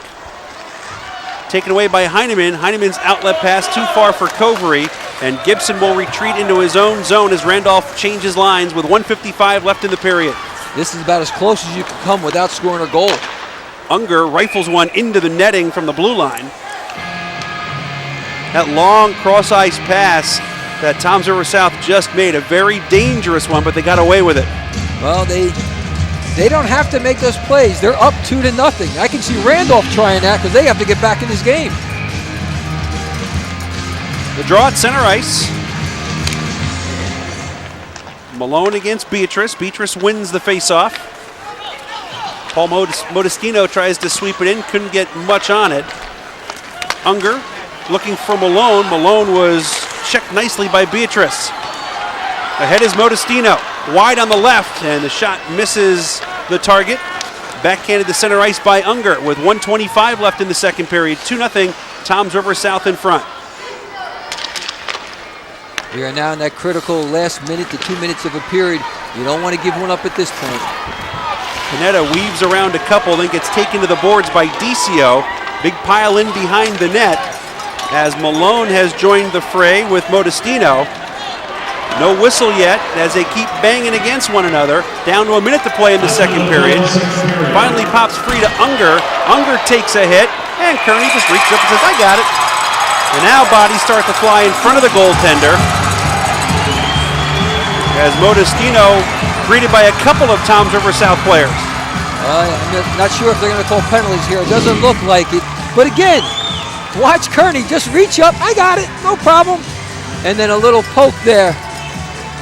Taken away by Heineman. Heineman's outlet pass too far for Covery, and Gibson will retreat into his own zone as Randolph changes lines with 1:55 left in the period. This is about as close as you can come without scoring a goal. Unger rifles one into the netting from the blue line. That long cross-ice pass that Toms River South just made, a very dangerous one, but they got away with it. Well, they don't have to make those plays. They're up 2-0. I can see Randolph trying that because they have to get back in this game. The draw at center ice. Malone against Beatrice. Beatrice wins the faceoff. Paul Modestino tries to sweep it in, couldn't get much on it. Unger looking for Malone. Malone was checked nicely by Beatrice. Ahead is Modestino, wide on the left, and the shot misses the target. Backhanded to center ice by Unger with 1:25 left in the second period. 2-0, Toms River South in front. We are now in that critical last minute to 2 minutes of a period. You don't want to give one up at this point. Panetta weaves around a couple, then gets taken to the boards by DCO. Big pile in behind the net as Malone has joined the fray with Modestino. No whistle yet as they keep banging against one another. Down to a minute to play in the second period. Finally pops free to Unger. Unger takes a hit, and Kearney just reaches up and says, I got it. And now bodies start to fly in front of the goaltender as Modestino greeted by a couple of Toms River South players. I'm not sure if they're going to call penalties here. It doesn't look like it. But again, watch Kearney just reach up. I got it, no problem. And then a little poke there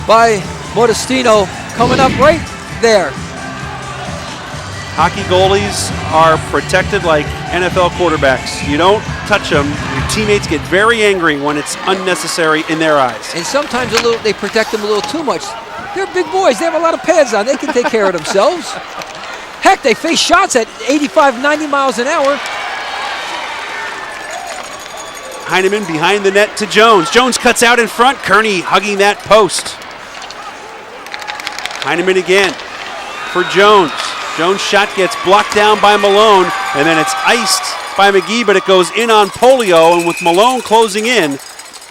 by Modestino coming up right there. Hockey goalies are protected like NFL quarterbacks. You don't touch them. Your teammates get very angry when it's unnecessary in their eyes. And sometimes they protect them a little too much. They're big boys. They have a lot of pads on. They can take care of themselves. Heck, they face shots at 85, 90 miles an hour. Heineman behind the net to Jones. Jones cuts out in front. Kearney hugging that post. Heineman again for Jones. Jones' shot gets blocked down by Malone, and then it's iced by McGee, but it goes in on Polio, and with Malone closing in,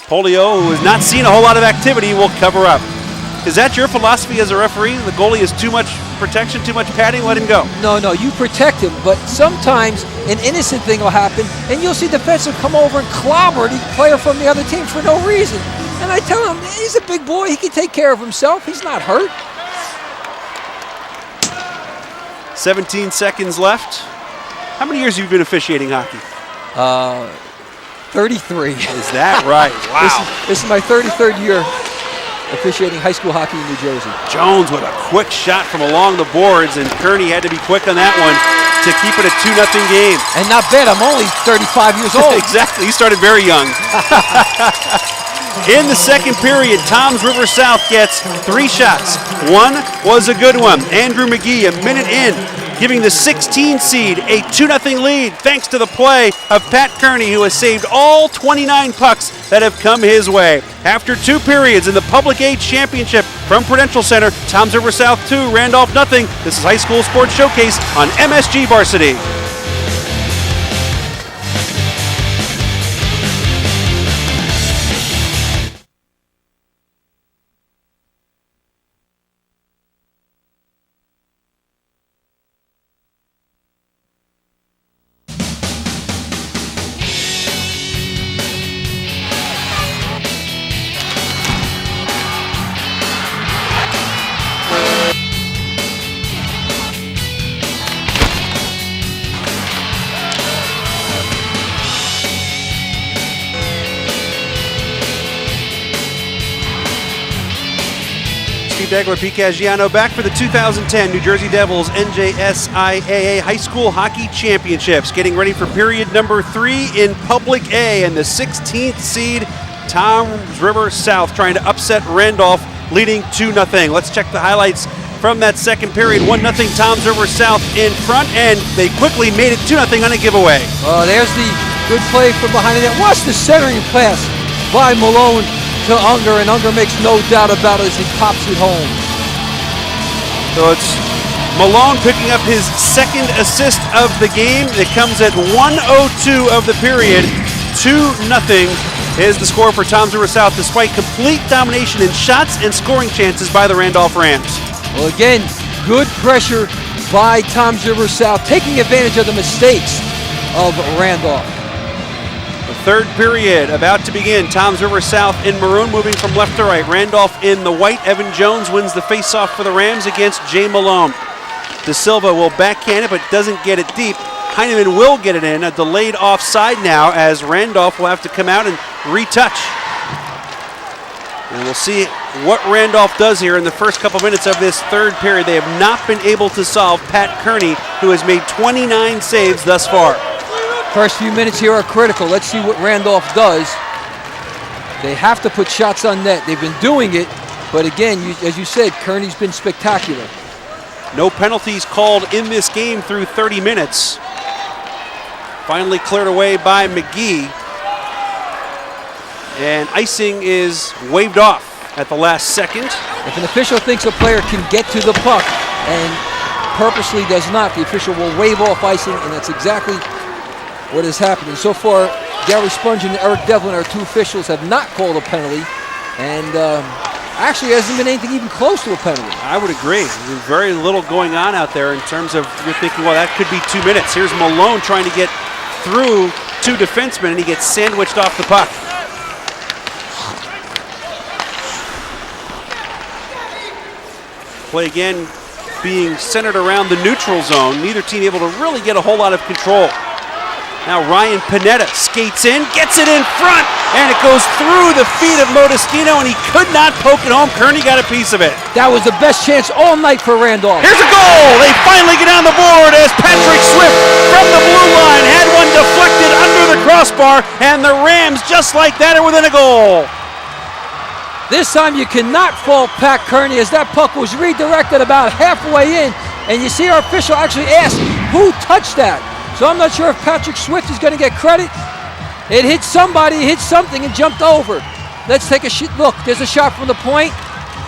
Polio, who has not seen a whole lot of activity, will cover up. Is that your philosophy as a referee? The goalie is too much protection, too much padding, let him go. No, you protect him, but sometimes an innocent thing will happen, and you'll see defensive come over and clobber the player from the other team for no reason. And I tell him, he's a big boy, he can take care of himself, he's not hurt. 17 seconds left. How many years have you been officiating hockey? 33. Is that right? Wow. This is my 33rd year officiating high school hockey in New Jersey. Jones with a quick shot from along the boards, and Kearney had to be quick on that one to keep it a 2-0 game. And not bad, I'm only 35 years old. Exactly, you started very young. In the second period, Toms River South gets 3 shots. One was a good one. Andrew McGee, a minute in, giving the 16 seed a 2-0 lead thanks to the play of Pat Kearney, who has saved all 29 pucks that have come his way. After 2 periods in the Public A Championship from Prudential Center, Toms River South 2, Randolph 0. This is High School Sports Showcase on MSG Varsity. Degler, P. Caggiano, back for the 2010 New Jersey Devils NJSIAA High School Hockey Championships. Getting ready for period number 3 in Public A, and the 16th seed Toms River South trying to upset Randolph, leading 2-0. Let's check the highlights from that second period. 1-0 Toms River South in front, and they quickly made it 2-0 on a giveaway. There's the good play from behind the net. Watch the centering pass by Malone to Unger, and Unger makes no doubt about it as he pops it home. So it's Malone picking up his second assist of the game. It comes at 1:02 of the period. 2-0 is the score for Toms River South, despite complete domination in shots and scoring chances by the Randolph Rams. Well, again, good pressure by Toms River South, taking advantage of the mistakes of Randolph. Third period about to begin. Toms River South in maroon, moving from left to right. Randolph in the white. Evan Jones wins the faceoff for the Rams against Jay Malone. De Silva will backhand it, but doesn't get it deep. Heineman will get it in. A delayed offside now, as Randolph will have to come out and retouch. And we'll see what Randolph does here in the first couple minutes of this third period. They have not been able to solve Pat Kearney, who has made 29 saves thus far. First few minutes here are critical. Let's see what Randolph does. They have to put shots on net. They've been doing it, but again, as you said, Kearney's been spectacular. No penalties called in this game through 30 minutes. Finally cleared away by McGee. And icing is waved off at the last second. If an official thinks a player can get to the puck and purposely does not, the official will wave off icing, and that's exactly what is happening. So far, Gary Sponge and Eric Devlin, our 2 officials, have not called a penalty, and actually hasn't been anything even close to a penalty. I would agree. There's very little going on out there in terms of, you're thinking, well, that could be 2 minutes. Here's Malone trying to get through 2 defensemen, and he gets sandwiched off the puck. Play again being centered around the neutral zone. Neither team able to really get a whole lot of control. Now Ryan Panetta skates in, gets it in front, and it goes through the feet of Modestino, and he could not poke it home. Kearney got a piece of it. That was the best chance all night for Randolph. Here's a goal! They finally get on the board as Patrick Swift from the blue line had one deflected under the crossbar, and the Rams, just like that, are within a goal. This time you cannot fault Pat Kearney, as that puck was redirected about halfway in, and you see our official actually asked, who touched that? So I'm not sure if Patrick Swift is going to get credit. It hit somebody, it hit something, and jumped over. Let's take a look. There's a shot from the point.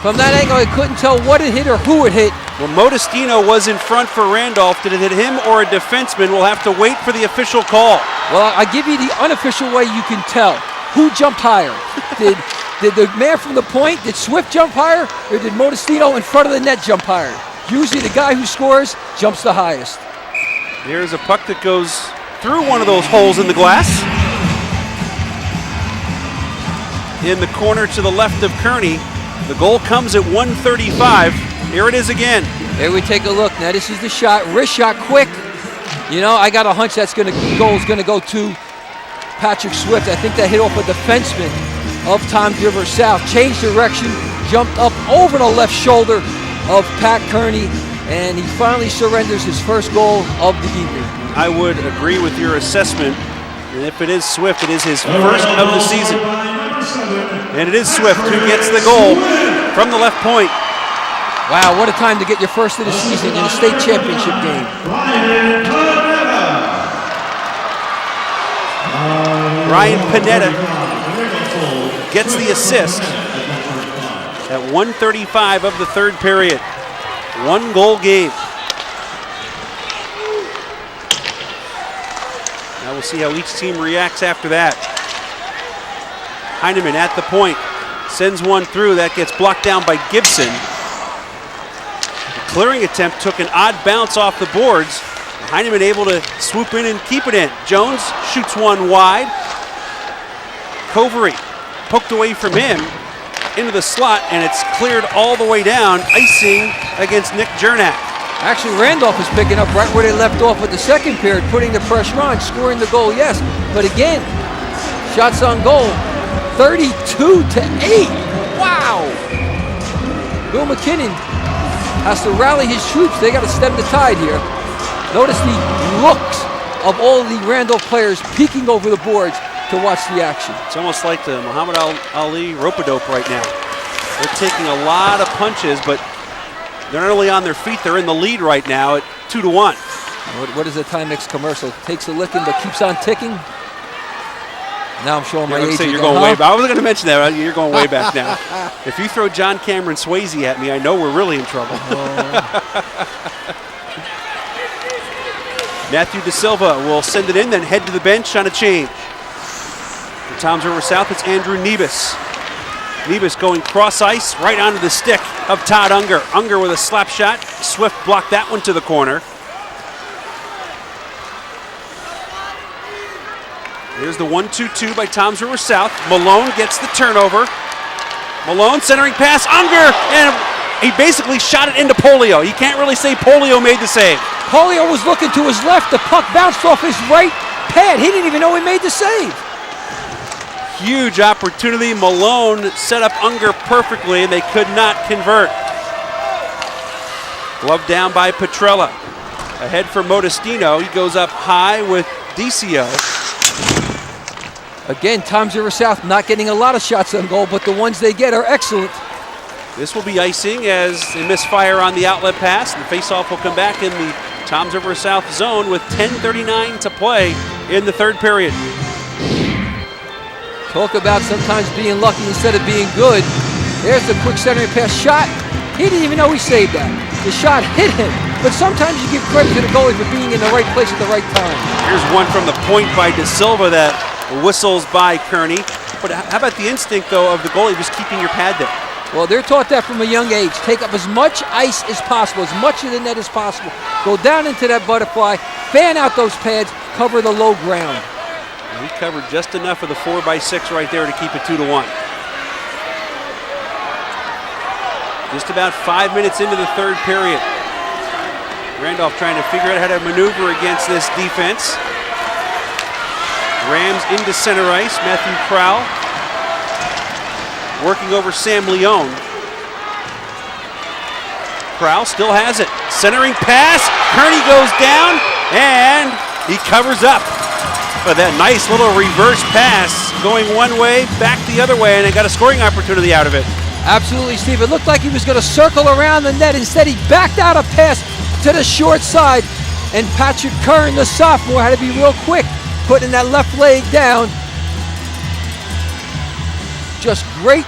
From that angle, I couldn't tell what it hit or who it hit. Well, Modestino was in front for Randolph. Did it hit him or a defenseman? We'll have to wait for the official call. Well, I give you the unofficial way you can tell. who jumped higher? Did the man from the point, did Swift jump higher, or did Modestino in front of the net jump higher? Usually the guy who scores jumps the highest. There's a puck that goes through one of those holes in the glass. In the corner to the left of Kearney. The goal comes at 1:35. Here it is again. Here we take a look. Now this is the shot. Wrist shot, quick. You know, I got a hunch that's goal's gonna go to Patrick Swift. I think that hit off a defenseman of Tom River South. Changed direction, jumped up over the left shoulder of Pat Kearney, and he finally surrenders his first goal of the evening. I would agree with your assessment. And if it is Swift, it is his first of the season. And it is Swift who gets the goal from the left point. Wow, what a time to get your first of the season in a state championship game. Ryan Panetta gets the assist at 1:35 of the third period. 1-goal game. Now we'll see how each team reacts after that. Heineman at the point, sends one through, that gets blocked down by Gibson. The clearing attempt took an odd bounce off the boards. Heineman able to swoop in and keep it in. Jones shoots one wide. Covery poked away from him into the slot, and it's cleared all the way down, icing against Nick Jernak. Actually, Randolph is picking up right where they left off with the second period, putting the pressure on, scoring the goal, yes. But again, shots on goal, 32-8. Wow! Bill McKinnon has to rally his troops. They got to stem the tide here. Notice the looks of all of the Randolph players peeking over the boards to watch the action. It's almost like the Muhammad Ali rope-a-dope right now. They're taking a lot of punches, but they're not only on their feet, they're in the lead right now at 2-1. What is the Timex commercial? Takes a licking but keeps on ticking. Now I'm showing my age. You're going way back. I was going to mention that. You're going way back now. If you throw John Cameron Swayze at me, I know we're really in trouble. Matthew De Silva will send it in, then head to the bench on a change. For Toms River South, it's Andrew Nebus. Nebus going cross ice right onto the stick of Todd Unger. Unger with a slap shot. Swift blocked that one to the corner. Here's the 1-2-2 by Toms River South. Malone gets the turnover. Malone centering pass. Unger, and he basically shot it into Polio. You can't really say Polio made the save. Polio was looking to his left. The puck bounced off his right pad. He didn't even know he made the save. Huge opportunity. Malone set up Unger perfectly, and they could not convert. Glove down by Petrella. Ahead for Modestino. He goes up high with Decio. Again, Toms River South not getting a lot of shots on goal, but the ones they get are excellent. This will be icing as they misfire on the outlet pass. The faceoff will come back in the Toms River South zone with 10:39 to play in the third period. Talk about sometimes being lucky instead of being good. There's the quick centering pass shot. He didn't even know he saved that. The shot hit him, but sometimes you give credit to the goalie for being in the right place at the right time. Here's one from the point by De Silva that whistles by Kearney. But how about the instinct, though, of the goalie just keeping your pad there? Well, they're taught that from a young age. Take up as much ice as possible, as much of the net as possible. Go down into that butterfly, fan out those pads, cover the low ground. And he covered just enough of the 4x6 right there to keep it 2-1. Just about 5 minutes into the third period. Randolph trying to figure out how to maneuver against this defense. Rams into center ice. Matthew Crowell working over Sam Leone. Crowell still has it. Centering pass. Kearney goes down, and he covers up. But that nice little reverse pass going one way, back the other way, and they got a scoring opportunity out of it. Absolutely, Steve. It looked like he was going to circle around the net. Instead, he backed out a pass to the short side, and Patrick Kern, the sophomore, had to be real quick, putting that left leg down. Just great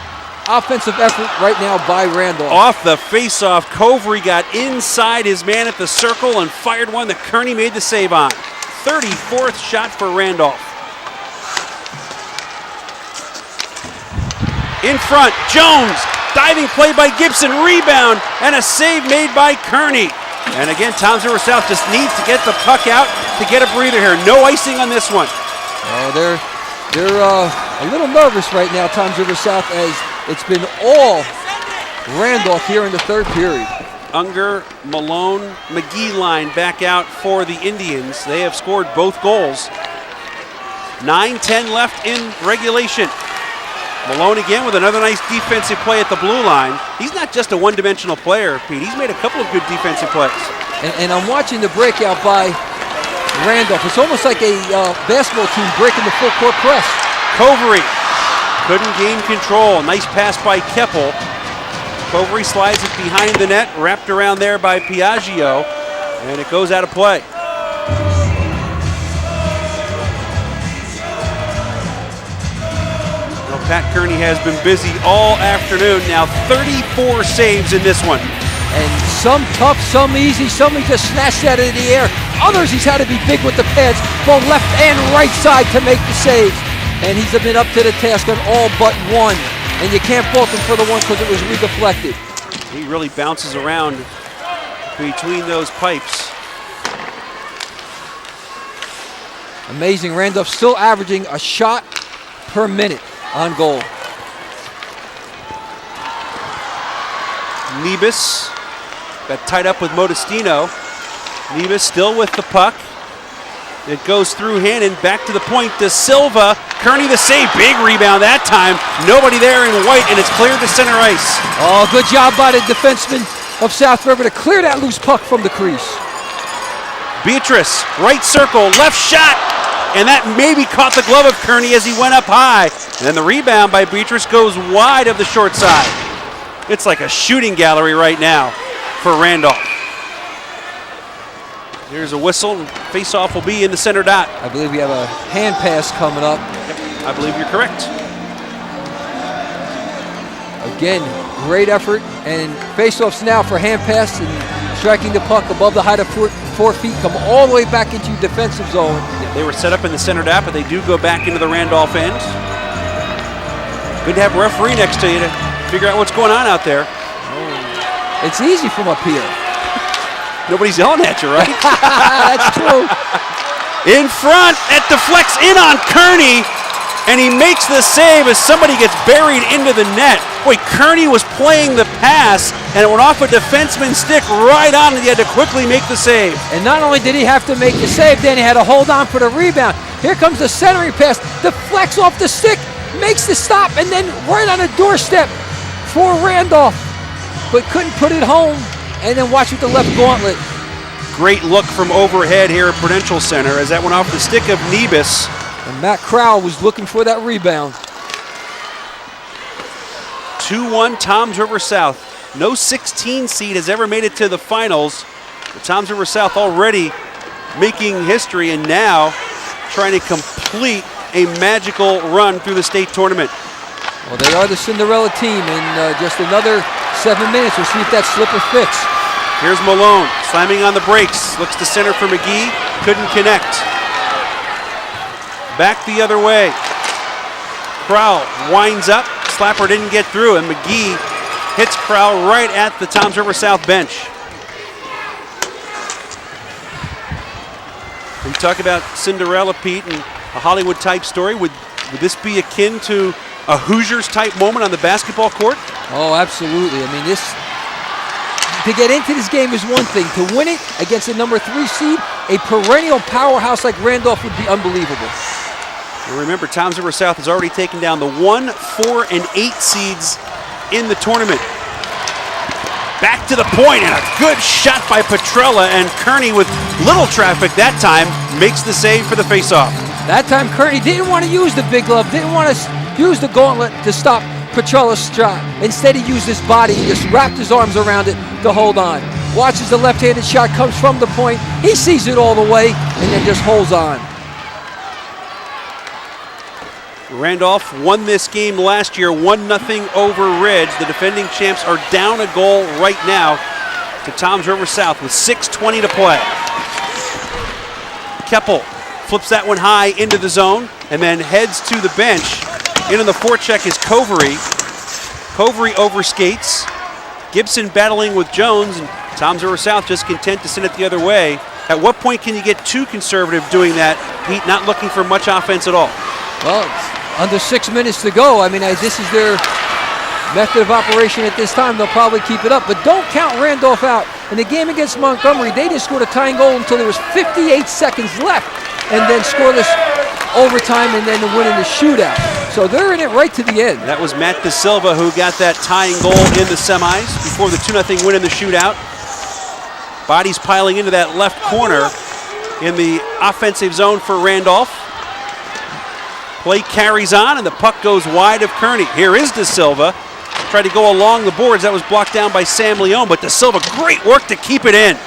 offensive effort right now by Randolph. Off the face-off, Covery got inside his man at the circle and fired one that Kearney made the save on. 34th shot for Randolph. In front, Jones, diving play by Gibson, rebound, and a save made by Kearney. And again, Toms River South just needs to get the puck out to get a breather here. No icing on this one. Oh, they're a little nervous right now, Toms River South, as it's been all Randolph here in the third period. Unger, Malone, McGee line back out for the Indians. They have scored both goals. 9:10 left in regulation. Malone again with another nice defensive play at the blue line. He's not just a one-dimensional player, Pete. He's made a couple of good defensive plays. And I'm watching the breakout by Randolph. It's almost like a basketball team breaking the full court press. Covery couldn't gain control. Nice pass by Keppel. Covery slides it behind the net, wrapped around there by Piaggio, and it goes out of play. Well, Pat Kearney has been busy all afternoon. Now 34 saves in this one. And some tough, some easy, some he just snatched out of the air. Others he's had to be big with the pads, both left and right side to make the saves. And he's been up to the task on all but one. And you can't fault him for the one because it was redeflected. He really bounces around between those pipes. Amazing. Randolph still averaging a shot per minute on goal. Nebus got tied up with Modestino. Nebus still with the puck. It goes through Hannon, back to the point to Silva. Kearney the save, big rebound that time. Nobody there in white, and it's cleared to center ice. Oh, good job by the defenseman of South River to clear that loose puck from the crease. Beatrice, right circle, left shot, and that maybe caught the glove of Kearney as he went up high. And then the rebound by Beatrice goes wide of the short side. It's like a shooting gallery right now for Randolph. Here's a whistle, and face-off will be in the center dot. I believe we have a hand pass coming up. Yep, I believe you're correct. Again, great effort, and face-offs now for hand pass and striking the puck above the height of 4 feet, come all the way back into defensive zone. They were set up in the center dot, but they do go back into the Randolph end. Good to have a referee next to you to figure out what's going on out there. It's easy from up here. Nobody's yelling at you, right? That's true. In front, it deflects in on Kearney, and he makes the save as somebody gets buried into the net. Boy, Kearney was playing the pass, and it went off a defenseman's stick right on, and he had to quickly make the save. And not only did he have to make the save, then he had to hold on for the rebound. Here comes the centering pass, deflects off the stick, makes the stop, and then right on the doorstep for Randolph, but couldn't put it home. And then watch with the left gauntlet. Great look from overhead here at Prudential Center as that went off the stick of Nebus. And Matt Crowell was looking for that rebound. 2-1 Toms River South. No 16 seed has ever made it to the finals. But Toms River South already making history and now trying to complete a magical run through the state tournament. Well, they are the Cinderella team, and just another 7 minutes. We'll see if that slipper fits. Here's Malone slamming on the brakes. Looks to center for McGee. Couldn't connect. Back the other way. Crowell winds up. Slapper didn't get through, and McGee hits Crowell right at the Toms River South bench. We talk about Cinderella, Pete, and a Hollywood-type story. Would this be akin to a Hoosiers-type moment on the basketball court? Oh, absolutely. I mean, to get into this game is one thing. To win it against a number 3 seed, a perennial powerhouse like Randolph, would be unbelievable. And remember, Toms River South has already taken down the 1, 4, and 8 seeds in the tournament. Back to the point, and a good shot by Petrella, and Kearney with little traffic that time makes the save for the faceoff. That time Kearney didn't want to use the big glove, didn't want to use the gauntlet to stop Petrella's shot. Instead, he used his body. He just wrapped his arms around it to hold on. Watches the left-handed shot comes from the point. He sees it all the way and then just holds on. Randolph won this game last year, 1-0 over Ridge. The defending champs are down a goal right now to Toms River South with 6:20 to play. Keppel flips that one high into the zone and then heads to the bench. In on the forecheck is Covery. Covery overskates. Gibson battling with Jones, and Toms River South just content to send it the other way. At what point can you get too conservative doing that, Pete, not looking for much offense at all? Well, it's under 6 minutes to go. I mean, this is their method of operation at this time. They'll probably keep it up, but don't count Randolph out. In the game against Montgomery, they just scored a tying goal until there was 58 seconds left, and then scoreless overtime, and then the win in the shootout. So they're in it right to the end. That was Matt De Silva who got that tying goal in the semis before the 2-0 win in the shootout. Bodies piling into that left corner in the offensive zone for Randolph. Play carries on, and the puck goes wide of Kearney. Here is De Silva. Tried to go along the boards. That was blocked down by Sam Leone, but De Silva, great work to keep it in.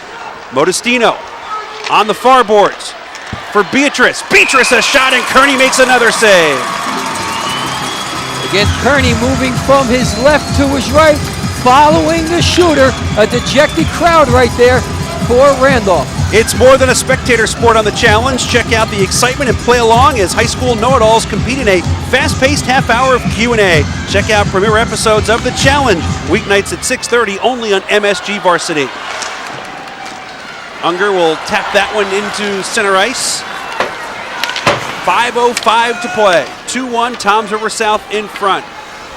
Modestino on the far boards for Beatrice. Beatrice a shot, and Kearney makes another save. Again, Kearney moving from his left to his right, following the shooter. A dejected crowd right there for Randolph. It's more than a spectator sport on the Challenge. Check out the excitement and play along as high school know-it-alls compete in a fast-paced half hour of Q&A. Check out premiere episodes of the Challenge, weeknights at 6:30 only on MSG Varsity. Unger will tap that one into center ice. 5:05 to play. 2-1, Toms River South in front.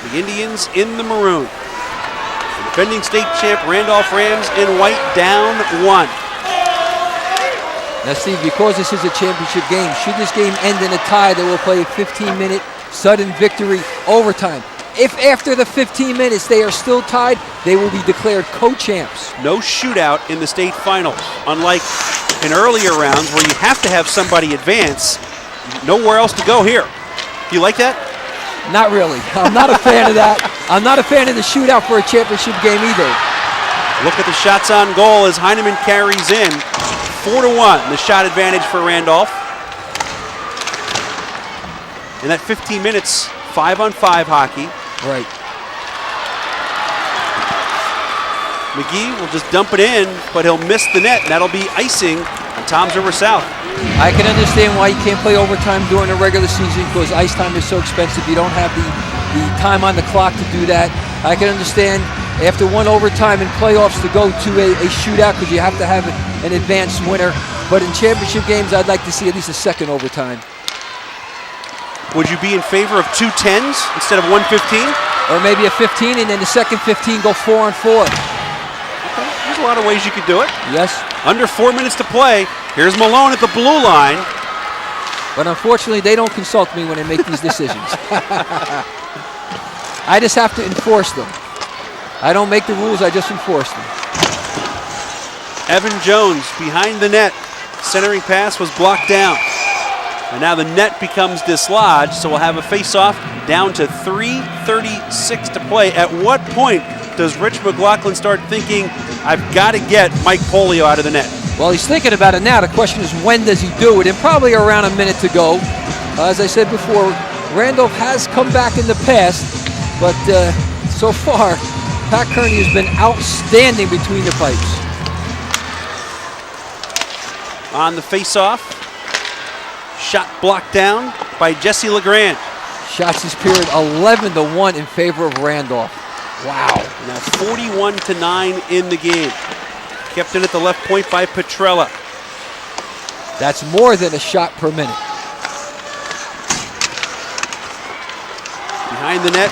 The Indians in the maroon. The defending state champ Randolph Rams in white, down 1. Now, Steve, because this is a championship game, should this game end in a tie, they will play a 15-minute sudden victory overtime. If after the 15 minutes they are still tied, they will be declared co-champs. No shootout in the state finals. Unlike in earlier rounds where you have to have somebody advance, nowhere else to go here. Do you like that? Not really. I'm not a fan of that. I'm not a fan of the shootout for a championship game either. Look at the shots on goal as Heineman carries in. 4-1, the shot advantage for Randolph. In that 15 minutes, 5-on-5 hockey. Right. McGee will just dump it in, but he'll miss the net, and that'll be icing on Toms River South. I can understand why you can't play overtime during the regular season because ice time is so expensive. You don't have the time on the clock to do that. I can understand after one overtime in playoffs to go to a shootout because you have to have an advanced winner. But in championship games, I'd like to see at least a second overtime. Would you be in favor of 2 10s instead of 1 15? Or maybe a 15 and then the second 15 go 4-on-4. Okay. There's a lot of ways you could do it. Yes. Under 4 minutes to play. Here's Malone at the blue line. But unfortunately, they don't consult me when they make these decisions. I just have to enforce them. I don't make the rules, I just enforce them. Evan Jones behind the net. Centering pass was blocked down. And now the net becomes dislodged, so we'll have a face-off down to 3:36 to play. At what point does Rich McLaughlin start thinking, I've got to get Mike Polio out of the net? Well, he's thinking about it now. The question is, when does he do it? And probably around a minute to go. As I said before, Randolph has come back in the past, but so far, Pat Kearney has been outstanding between the pipes. On the face-off, shot blocked down by Jesse LeGrand. Shots this period 11-1 in favor of Randolph. Wow. Now 41-9 in the game. Kept in at the left point by Petrella. That's more than a shot per minute. Behind the net,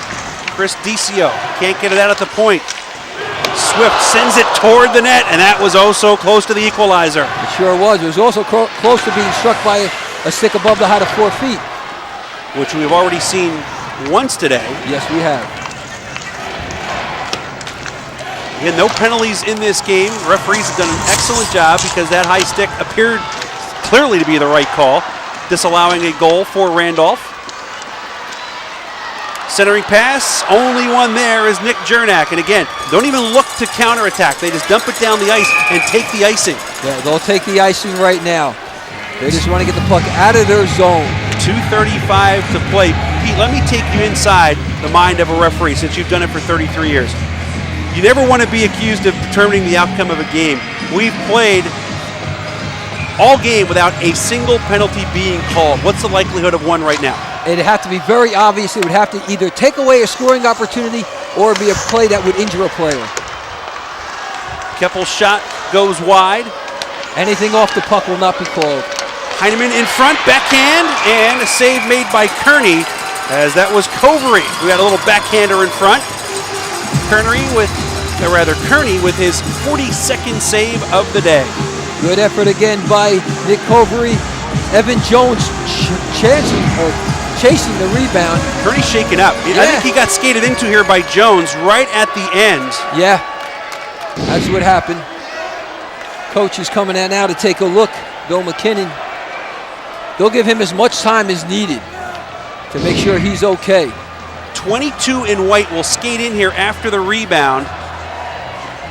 Chris Decio can't get it out at the point. Swift sends it toward the net, and that was oh so close to the equalizer. It sure was. It was also close to being struck by a stick above the height of 4 feet. Which we've already seen once today. Yes, we have. Again, no penalties in this game. Referees have done an excellent job because that high stick appeared clearly to be the right call, disallowing a goal for Randolph. Centering pass, only one there is Nick Jernak. And again, don't even look to counterattack. They just dump it down the ice and take the icing. Yeah, they'll take the icing right now. They just want to get the puck out of their zone. 2:35 to play. Pete, let me take you inside the mind of a referee since you've done it for 33 years. You never want to be accused of determining the outcome of a game. We've played all game without a single penalty being called. What's the likelihood of one right now? It'd have to be very obvious. It would have to either take away a scoring opportunity or be a play that would injure a player. Keppel's shot goes wide. Anything off the puck will not be called. Heineman in front, backhand, and a save made by Kearney, as that was Covery who had a little backhander in front. Kearney with his 42nd save of the day. Good effort again by Nick Covery. Evan Jones chasing the rebound. Kearney's shaken up. Yeah. I think he got skated into here by Jones right at the end. Yeah, that's what happened. Coach is coming out now to take a look. Bill McKinnon. They'll give him as much time as needed to make sure he's okay. 22 in white will skate in here after the rebound.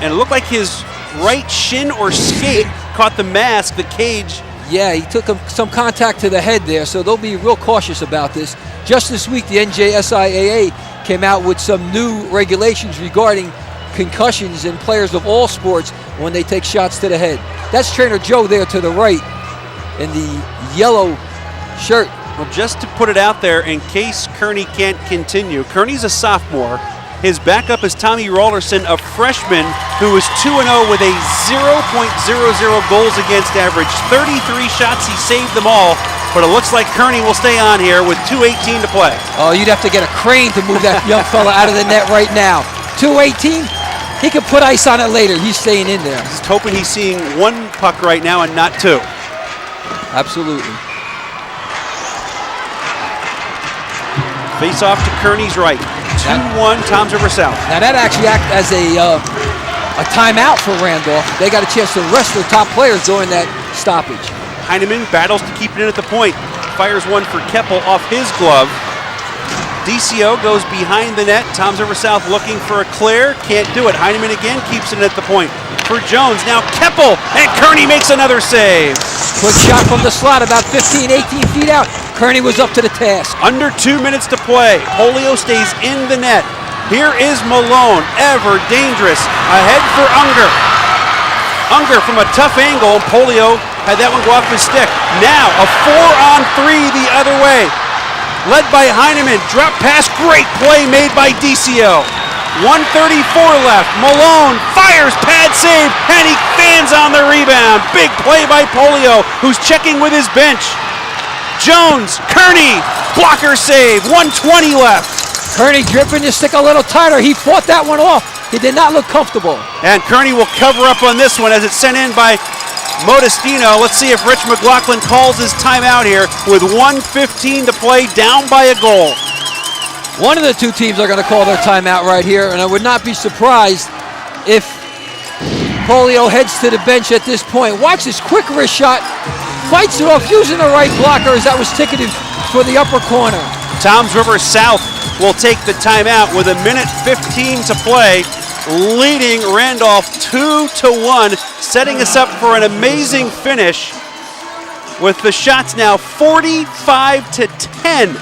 And it looked like his right shin or skate caught the mask, the cage. Yeah, he took some contact to the head there, so they'll be real cautious about this. Just this week, the NJSIAA came out with some new regulations regarding concussions in players of all sports when they take shots to the head. That's Trainer Joe there to the right in the yellow shirt. Well, just to put it out there in case Kearney can't continue, Kearney's a sophomore. His backup is Tommy Rollerson, a freshman who is 2-0 with a 0.00 goals against average. 33 shots, he saved them all, but it looks like Kearney will stay on here with 2:18 to play. Oh, you'd have to get a crane to move that young fella out of the net right now. 2:18, he could put ice on it later. He's staying in there. Just hoping he's seeing one puck right now and not two. Absolutely. Face off to Kearney's right. 2-1, Toms River South. Now that actually acted as a timeout for Randolph. They got a chance to rest their top players during that stoppage. Heineman battles to keep it in at the point. Fires one for Keppel off his glove. DCO goes behind the net. Toms River South looking for a clear. Can't do it. Heineman again keeps it at the point for Jones. Now Keppel, and Kearney makes another save. Quick shot from the slot about 15, 18 feet out. Kearney was up to the task. Under 2 minutes to play. Polio stays in the net. Here is Malone, ever dangerous. Ahead for Unger. Unger from a tough angle, and Polio had that one go off his stick. Now a 4-on-3 the other way. Led by Heineman, drop pass, great play made by DCO. 1:34 left, Malone fires, pad save, and he fans on the rebound. Big play by Polio, who's checking with his bench. Jones, Kearney, blocker save, 1:20 left. Kearney dripping his stick a little tighter. He fought that one off. He did not look comfortable. And Kearney will cover up on this one as it's sent in by Modestino. Let's see if Rich McLaughlin calls his timeout here with 1:15 to play, down by a goal. One of the two teams are going to call their timeout right here, and I would not be surprised if Polio heads to the bench at this point. Watch this quick wrist shot. Fights it off using the right blocker as that was ticketed for the upper corner. Toms River South will take the timeout with 1:15 to play, leading Randolph 2-1, setting us up for an amazing finish with the shots now 45-10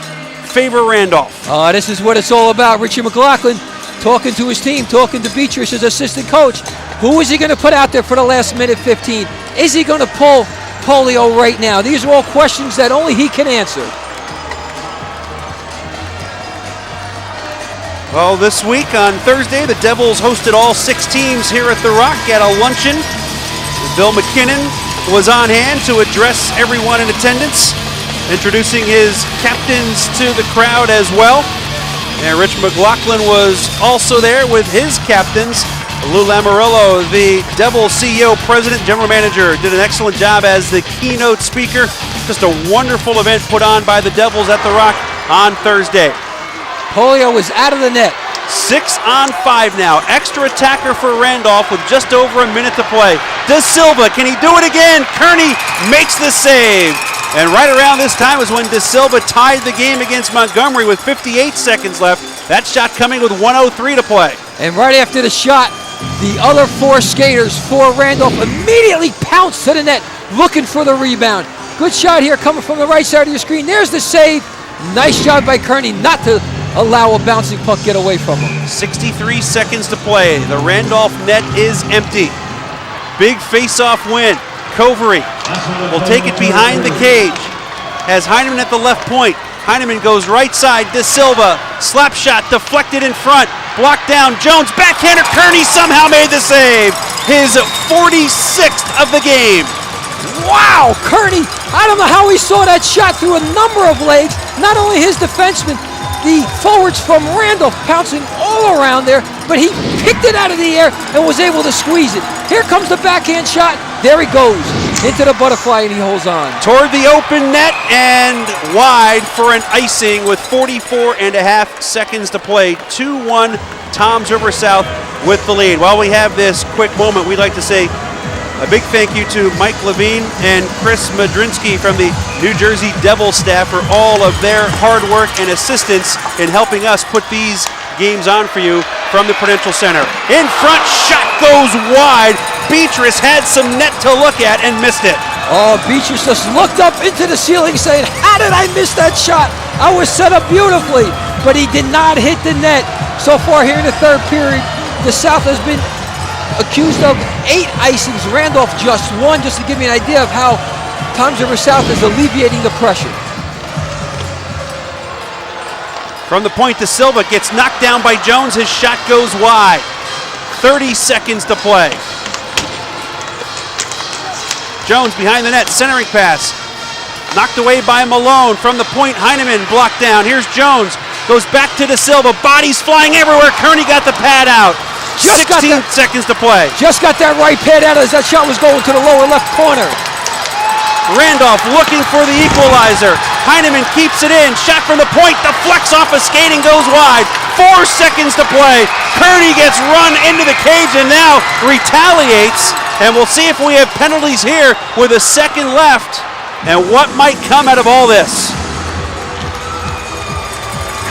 favor Randolph. This is what it's all about. Richie McLaughlin talking to his team, talking to Beatrice, his assistant coach. Who is he going to put out there for the last minute 15? Is he going to pull Polio right now? These are all questions that only he can answer. Well, this week on Thursday, the Devils hosted all 6 teams here at the Rock at a luncheon. Bill McKinnon was on hand to address everyone in attendance, introducing his captains to the crowd as well. And Rich McLaughlin was also there with his captains. Lou Lamoriello, the Devils CEO, president, general manager, did an excellent job as the keynote speaker. Just a wonderful event put on by the Devils at the Rock on Thursday. Polio is out of the net. 6-on-5 now. Extra attacker for Randolph with just over a minute to play. De Silva, can he do it again? Kearney makes the save. And right around this time is when De Silva tied the game against Montgomery with 58 seconds left. That shot coming with 1:03 to play. And right after the shot, the other 4 skaters for Randolph immediately pounced to the net, looking for the rebound. Good shot here coming from the right side of your screen. There's the save. Nice job by Kearney not to allow a bouncing puck get away from him. 63 seconds to play. The Randolph net is empty. Big face-off win. Covery will take it behind the cage. Has Heineman at the left point. Heineman goes right side. De Silva, slap shot deflected in front. blocked down. Jones, backhander. Kearney somehow made the save. His 46th of the game. Wow, Kearney, I don't know how he saw that shot through a number of legs. Not only his defenseman, the forwards from Randolph pouncing all around there, but he picked it out of the air and was able to squeeze it. Here comes the backhand shot. There he goes into the butterfly, and he holds on. Toward the open net and wide for an icing with 44 and a half seconds to play. 2-1 Toms River South with the lead. While we have this quick moment, we'd like to say a big thank you to Mike Levine and Chris Madrinsky from the New Jersey Devils staff for all of their hard work and assistance in helping us put these games on for you from the Prudential Center. In front, shot goes wide. Beatrice had some net to look at and missed it. Oh, Beatrice just looked up into the ceiling saying, how did I miss that shot? I was set up beautifully, but he did not hit the net. So far here in the third period, the South has been accused of 8 icings, Randolph just 1, just to give you an idea of how Toms River South is alleviating the pressure. From the point to Silva, gets knocked down by Jones. His shot goes wide. 30 seconds to play. Jones behind the net, centering pass. Knocked away by Malone. From the point, Heineman blocked down. Here's Jones, goes back to De Silva. Bodies flying everywhere. Kearney got the pad out. 16 seconds to play. Just got that right pad out as that shot was going to the lower left corner. Randolph looking for the equalizer. Heineman keeps it in. Shot from the point. Deflects off a skating, goes wide. 4 seconds to play. Kearney gets run into the cage and now retaliates. And we'll see if we have penalties here with a second left. And what might come out of all this?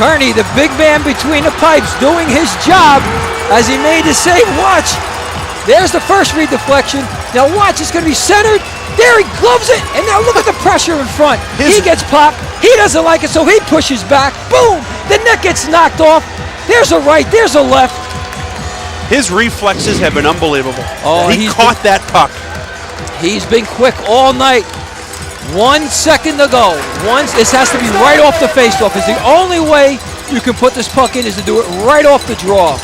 Kearney, the big man between the pipes, doing his job as he made the save. Watch. There's the first redeflection. Now watch, it's going to be centered. There he gloves it, and now look at the pressure in front. He gets popped. He doesn't like it, so he pushes back. Boom! The net gets knocked off. There's a right, there's a left. His reflexes have been unbelievable. Oh, he caught that puck. He's been quick all night. 1 second to go. This has to be right off the faceoff. It's the only way you can put this puck in is to do it right off the draw.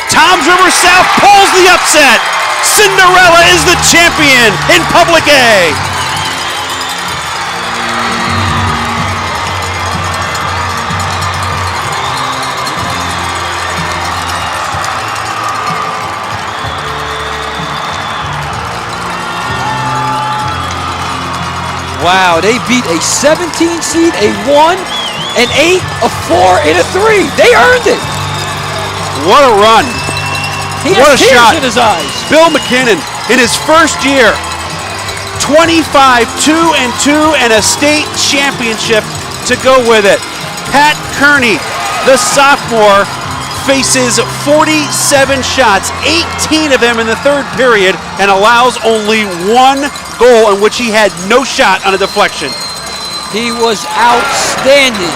Toms River South pulls the upset. Cinderella is the champion in Public A. Wow, they beat a 17 seed, a 1, an 8, a 4, and a 3. They earned it. What a run. He What has a tears shot. in his eyes. Bill McKinnon in his first year, 25-2-2 and a state championship to go with it. Pat Kearney, the sophomore, faces 47 shots, 18 of them in the third period, and allows only 1 goal in which he had no shot on a deflection. He was outstanding.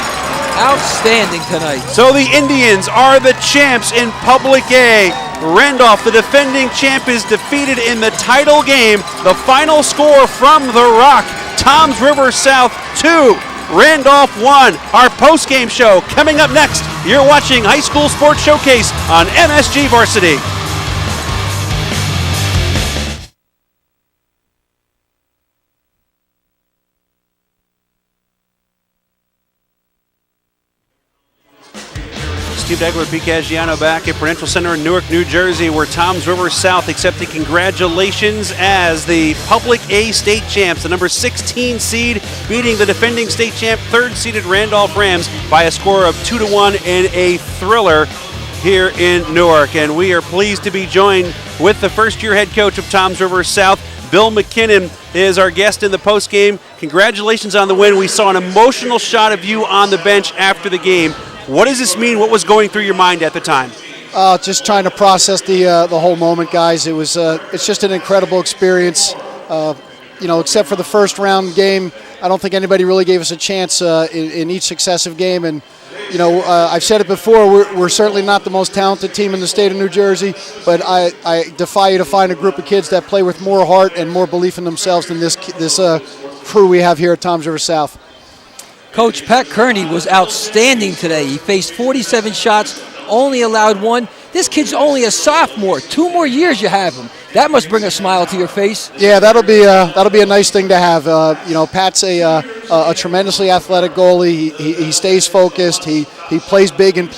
Outstanding tonight. So the Indians are the champs in Public A. Randolph, the defending champ, is defeated in the title game. The final score from the Rock, Toms River South 2, Randolph 1. Our post-game show coming up next. You're watching High School Sports Showcase on MSG Varsity. Steve Degler, Pete Caggiano back at Prudential Center in Newark, New Jersey, where Toms River South accepted congratulations as the Public A state champs, the number 16 seed, beating the defending state champ, third-seeded Randolph Rams by a score of 2-1 in a thriller here in Newark. And we are pleased to be joined with the first-year head coach of Toms River South, Bill McKinnon, is our guest in the postgame. Congratulations on the win. We saw an emotional shot of you on the bench after the game. What does this mean? What was going through your mind at the time? Just trying to process the whole moment, guys. It's just an incredible experience. Except for the first round game, I don't think anybody really gave us a chance in each successive game. And I've said it before. We're certainly not the most talented team in the state of New Jersey, but I defy you to find a group of kids that play with more heart and more belief in themselves than this crew we have here at Toms River South. Coach Pat Kearney was outstanding today. He faced 47 shots, only allowed one. This kid's only a sophomore. 2 more years you have him. That must bring a smile to your face. Yeah, that'll be a nice thing to have. Pat's a tremendously athletic goalie. He stays focused. He plays big in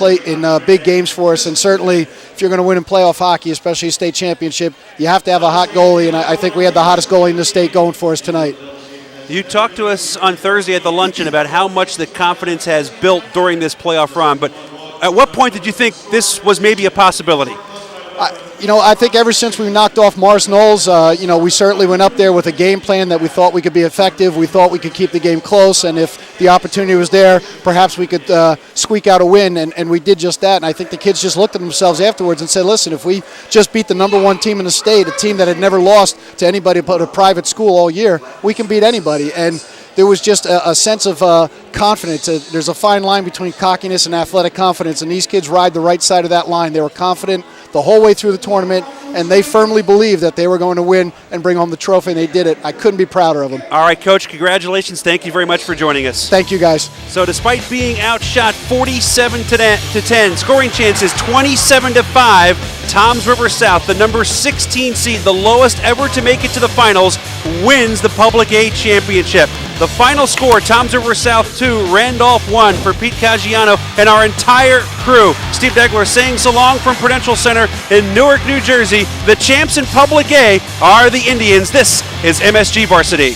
big games for us. And certainly, if you're going to win in playoff hockey, especially a state championship, you have to have a hot goalie. And I think we had the hottest goalie in the state going for us tonight. You talked to us on Thursday at the luncheon about how much the confidence has built during this playoff run. But at what point did you think this was maybe a possibility? I think ever since we knocked off Morris Knolls, we certainly went up there with a game plan that we thought we could be effective. We thought we could keep the game close, and if the opportunity was there, perhaps we could squeak out a win, and we did just that. And I think the kids just looked at themselves afterwards and said, listen, if we just beat the number 1 team in the state, a team that had never lost to anybody but a private school all year, we can beat anybody. And there was just a sense of confidence. There's a fine line between cockiness and athletic confidence, and these kids ride the right side of that line. They were confident the whole way through the tournament, and they firmly believed that they were going to win and bring home the trophy, and they did it. I couldn't be prouder of them. All right, Coach, congratulations. Thank you very much for joining us. Thank you, guys. So despite being outshot 47-10, scoring chances 27-5, Toms River South, the number 16 seed, the lowest ever to make it to the finals, wins the Public A championship. The final score, Toms River South 2, Randolph 1 for Pete Caggiano and our entire crew. Steve Degler saying so long from Prudential Center in Newark, New Jersey. The champs in Public A are the Indians. This is MSG Varsity.